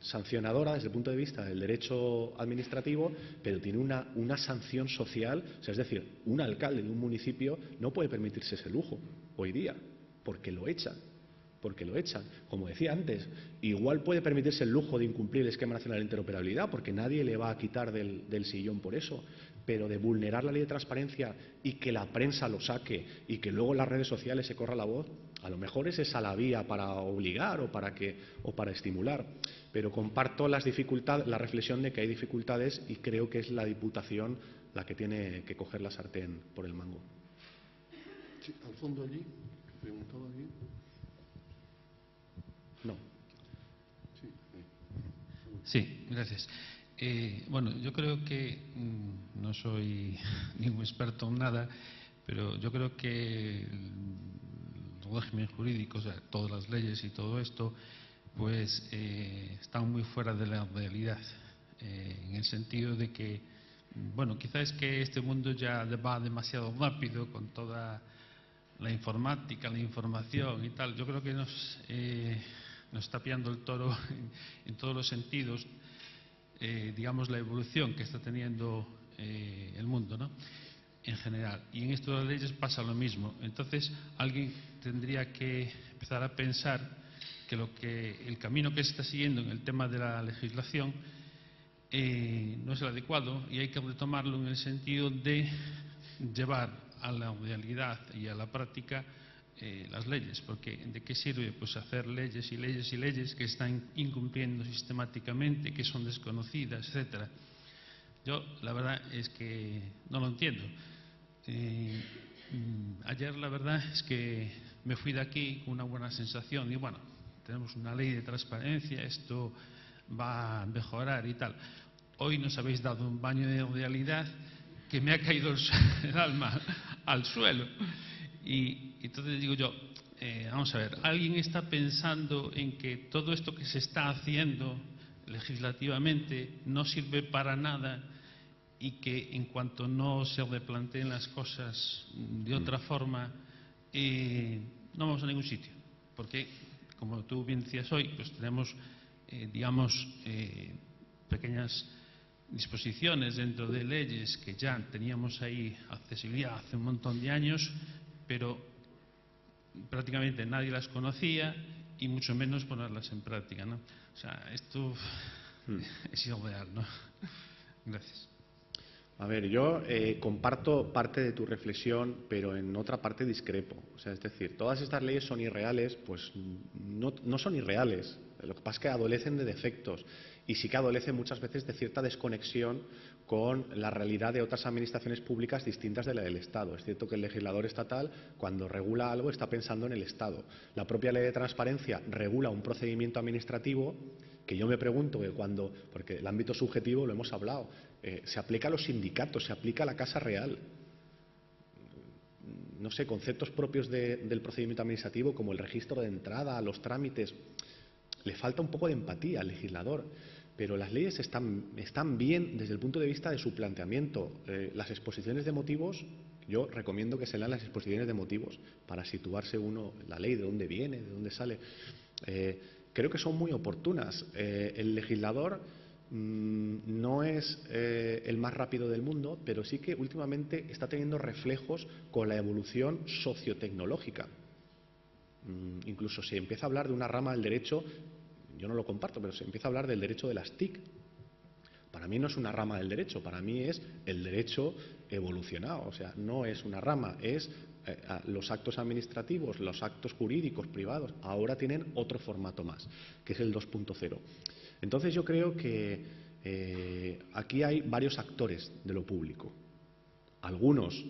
Speaker 2: sancionadora desde el punto de vista del derecho administrativo, pero tiene una sanción social. O sea, es decir, un alcalde de un municipio no puede permitirse ese lujo hoy día, porque lo echan. porque lo echan. Como decía antes, igual puede permitirse el lujo de incumplir el esquema nacional de interoperabilidad, porque nadie le va a quitar del sillón por eso, pero de vulnerar la ley de transparencia y que la prensa lo saque y que luego en las redes sociales se corra la voz, a lo mejor es esa la vía para obligar o para estimular. Pero comparto la reflexión de que hay dificultades y creo que es la Diputación la que tiene que coger la sartén por el mango.
Speaker 1: Sí, al fondo allí, preguntaba aquí.
Speaker 2: No.
Speaker 5: Sí, gracias. Bueno, yo creo que no soy ningún experto en nada, pero yo creo que el régimen jurídico, o sea, todas las leyes y todo esto, pues están muy fuera de la realidad, en el sentido de que, bueno, quizás es que este mundo ya va demasiado rápido con toda la informática, la información y tal. Yo creo que nos está pillando el toro en todos los sentidos, digamos, la evolución que está teniendo el mundo, ¿no?, en general. Y en esto de las leyes pasa lo mismo. Entonces, alguien tendría que empezar a pensar que el camino que se está siguiendo en el tema de la legislación no es el adecuado y hay que retomarlo en el sentido de llevar a la realidad y a la práctica las leyes, porque ¿de qué sirve pues hacer leyes y leyes y leyes que están incumpliendo sistemáticamente, que son desconocidas, etcétera? Yo la verdad es que no lo entiendo. Ayer la verdad es que me fui de aquí con una buena sensación y bueno, tenemos una ley de transparencia, esto va a mejorar y tal. Hoy nos habéis dado un baño de realidad que me ha caído el alma al suelo. Y entonces digo yo, vamos a ver, ¿alguien está pensando en que todo esto que se está haciendo legislativamente no sirve para nada y que en cuanto no se replanteen las cosas de otra forma, no vamos a ningún sitio? Porque, como tú bien decías hoy, pues tenemos, digamos, pequeñas disposiciones dentro de leyes que ya teníamos ahí accesibilidad hace un montón de años, pero prácticamente nadie las conocía y mucho menos ponerlas en práctica, ¿no? O sea, esto es irreal, ¿no? Gracias.
Speaker 2: A ver, yo comparto parte de tu reflexión, pero en otra parte discrepo. O sea, es decir, todas estas leyes son irreales, pues no son irreales. Lo que pasa es que adolecen de defectos y sí que adolecen muchas veces de cierta desconexión con la realidad de otras administraciones públicas distintas de la del Estado. Es cierto que el legislador estatal, cuando regula algo, está pensando en el Estado. La propia ley de transparencia regula un procedimiento administrativo que yo me pregunto que cuando, porque el ámbito subjetivo lo hemos hablado, se aplica a los sindicatos, se aplica a la Casa Real. No sé, conceptos propios del procedimiento administrativo como el registro de entrada, los trámites. Le falta un poco de empatía al legislador, pero las leyes están bien desde el punto de vista de su planteamiento. Las exposiciones de motivos, yo recomiendo que se lean las exposiciones de motivos para situarse uno en la ley, de dónde viene, de dónde sale. Creo que son muy oportunas. El legislador no es el más rápido del mundo, pero sí que últimamente está teniendo reflejos con la evolución sociotecnológica. Incluso se empieza a hablar de una rama del derecho, yo no lo comparto, pero se empieza a hablar del derecho de las TIC. Para mí no es una rama del derecho, para mí es el derecho evolucionado. O sea, no es una rama, es los actos administrativos, los actos jurídicos privados, ahora tienen otro formato más, que es el 2.0. Entonces yo creo que aquí hay varios actores de lo público. Algunos,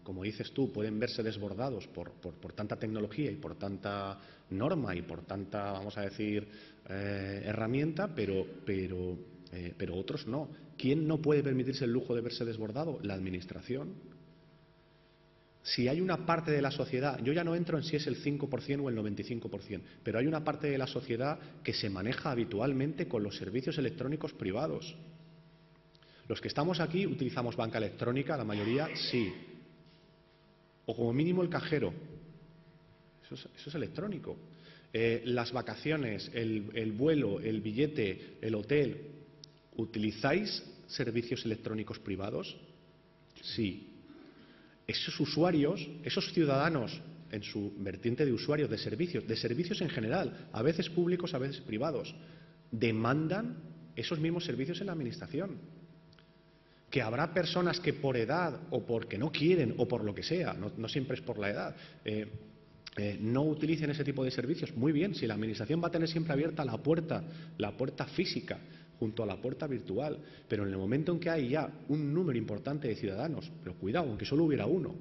Speaker 2: como dices tú, pueden verse desbordados por tanta tecnología y por tanta norma y por tanta, vamos a decir, herramienta, pero otros no. ¿Quién no puede permitirse el lujo de verse desbordado? La Administración. Si hay una parte de la sociedad, yo ya no entro en si es el 5% o el 95%, pero hay una parte de la sociedad que se maneja habitualmente con los servicios electrónicos privados. Los que estamos aquí utilizamos banca electrónica, la mayoría sí. O como mínimo el cajero. Eso es electrónico. Las vacaciones, el vuelo, el billete, el hotel. ¿Utilizáis servicios electrónicos privados? Sí. Esos usuarios, esos ciudadanos en su vertiente de usuarios de servicios en general, a veces públicos, a veces privados, demandan esos mismos servicios en la Administración. Que habrá personas que por edad o porque no quieren o por lo que sea, no siempre es por la edad, no utilicen ese tipo de servicios. Muy bien, si la Administración va a tener siempre abierta la puerta física junto a la puerta virtual, pero en el momento en que hay ya un número importante de ciudadanos, pero cuidado, aunque solo hubiera uno,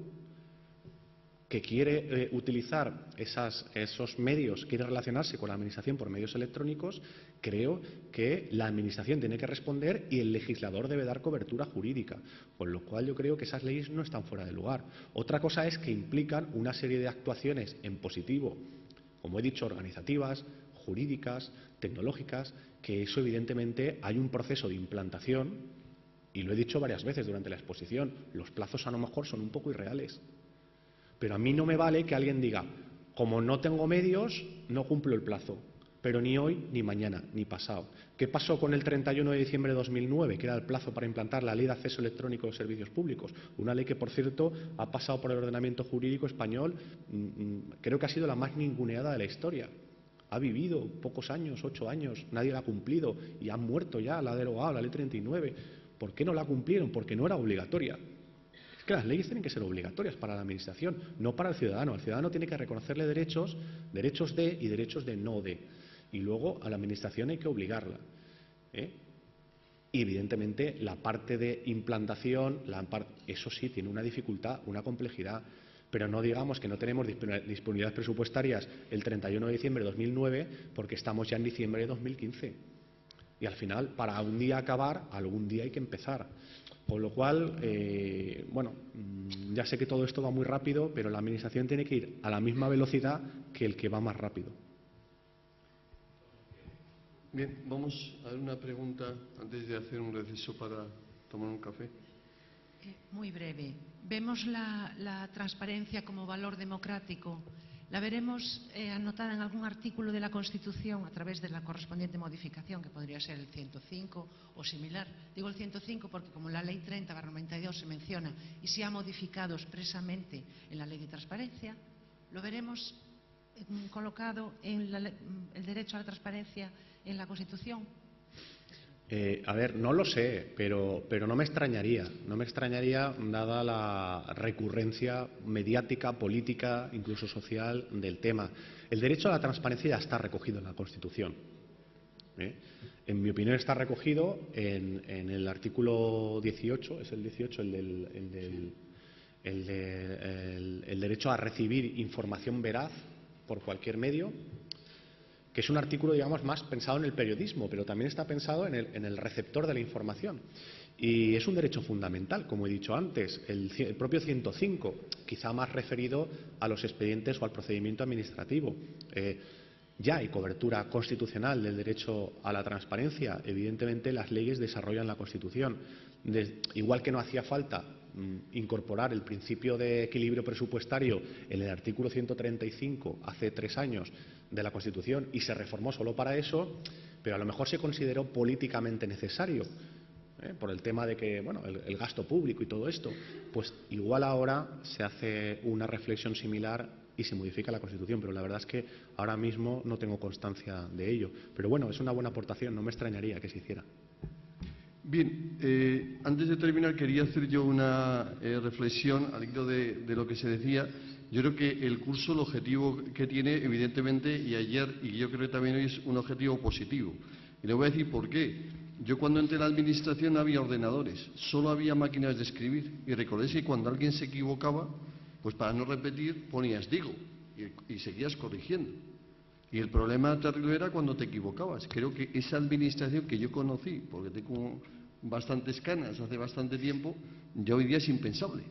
Speaker 2: que quiere utilizar esos medios, quiere relacionarse con la Administración por medios electrónicos, creo que la Administración tiene que responder y el legislador debe dar cobertura jurídica, con lo cual yo creo que esas leyes no están fuera de lugar. Otra cosa es que implican una serie de actuaciones en positivo, como he dicho, organizativas, jurídicas, tecnológicas, que eso evidentemente hay un proceso de implantación, y lo he dicho varias veces durante la exposición, los plazos a lo mejor son un poco irreales. Pero a mí no me vale que alguien diga, como no tengo medios, no cumplo el plazo, pero ni hoy, ni mañana, ni pasado. ¿Qué pasó con el 31 de diciembre de 2009, que era el plazo para implantar la Ley de Acceso Electrónico a los Servicios Públicos? Una ley que, por cierto, ha pasado por el ordenamiento jurídico español, creo que ha sido la más ninguneada de la historia. Ha vivido pocos años, 8 años, nadie la ha cumplido y han muerto ya, la ha derogado, la Ley 39. ¿Por qué no la cumplieron? Porque no era obligatoria. Que las leyes tienen que ser obligatorias para la Administración, no para el ciudadano. El ciudadano tiene que reconocerle derechos de y derechos de no de. Y luego a la Administración hay que obligarla. Y evidentemente la parte de implantación, eso sí, tiene una dificultad, una complejidad. Pero no digamos que no tenemos disponibilidades presupuestarias el 31 de diciembre de 2009 porque estamos ya en diciembre de 2015. Y al final, para un día acabar, algún día hay que empezar. Con lo cual, bueno, ya sé que todo esto va muy rápido, pero la Administración tiene que ir a la misma velocidad que el que va más rápido.
Speaker 1: Bien, vamos a ver una pregunta antes de hacer un receso para tomar un café.
Speaker 6: Muy breve. Vemos la transparencia como valor democrático. ¿La veremos anotada en algún artículo de la Constitución a través de la correspondiente modificación, que podría ser el 105 o similar? Digo el 105 porque como la Ley 30/92 se menciona y se ha modificado expresamente en la Ley de Transparencia, ¿lo veremos colocado en el derecho a la transparencia en la Constitución?
Speaker 2: A ver, no lo sé, pero no me extrañaría. No me extrañaría, dada la recurrencia mediática, política, incluso social del tema. El derecho a la transparencia ya está recogido en la Constitución. En mi opinión está recogido en el artículo 18, es el 18, el derecho a recibir información veraz por cualquier medio, que es un artículo, digamos, más pensado en el periodismo, pero también está pensado en el receptor de la información. Y es un derecho fundamental, como he dicho antes, el propio 105, quizá más referido a los expedientes o al procedimiento administrativo. Ya hay cobertura constitucional del derecho a la transparencia. Evidentemente, las leyes desarrollan la Constitución. Igual que no hacía falta incorporar el principio de equilibrio presupuestario en el artículo 135 hace 3 años de la Constitución y se reformó solo para eso, pero a lo mejor se consideró políticamente necesario por el tema de que, bueno, el gasto público y todo esto, pues igual ahora se hace una reflexión similar y se modifica la Constitución, pero la verdad es que ahora mismo no tengo constancia de ello. Pero bueno, es una buena aportación, no me extrañaría que se hiciera.
Speaker 1: Bien, antes de terminar quería hacer yo una reflexión al hilo de lo que se decía. Yo creo que el curso, el objetivo que tiene, evidentemente, y ayer, y yo creo que también hoy, es un objetivo positivo. Y le voy a decir por qué. Yo cuando entré en la Administración no había ordenadores, solo había máquinas de escribir. Y recordéis que cuando alguien se equivocaba, pues para no repetir ponías digo y seguías corrigiendo. Y el problema terrible era cuando te equivocabas. Creo que esa Administración que yo conocí, porque tengo bastantes canas hace bastante tiempo, ya hoy día es impensable.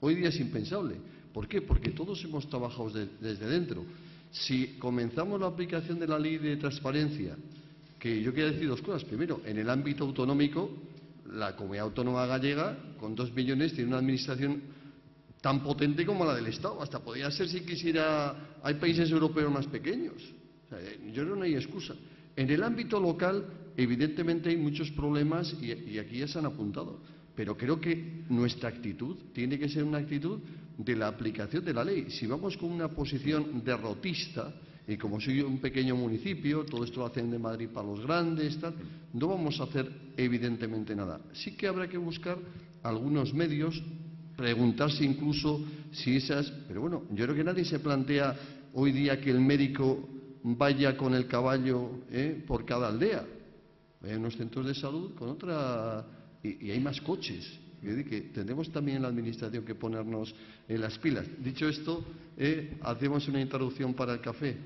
Speaker 1: Hoy día es impensable. ¿Por qué? Porque todos hemos trabajado desde dentro. Si comenzamos la aplicación de la Ley de Transparencia, que yo quiero decir 2 cosas. Primero, en el ámbito autonómico, la Comunidad Autónoma Gallega, con 2 millones, tiene una administración tan potente como la del Estado. Hasta podría ser, si quisiera, hay países europeos más pequeños. O sea, yo creo que no hay excusa. En el ámbito local, evidentemente hay muchos problemas y aquí ya se han apuntado. Pero creo que nuestra actitud tiene que ser una actitud de la aplicación de la ley. Si vamos con una posición derrotista, y como soy un pequeño municipio, todo esto lo hacen de Madrid para los grandes, tal, no vamos a hacer evidentemente nada. Sí que habrá que buscar algunos medios, preguntarse incluso si esas... Pero bueno, yo creo que nadie se plantea hoy día que el médico vaya con el caballo por cada aldea. Hay unos centros de salud con otra... Y hay más coches. Es decir, que tendremos también en la Administración que ponernos en las pilas. Dicho esto, hacemos una interrupción para el café.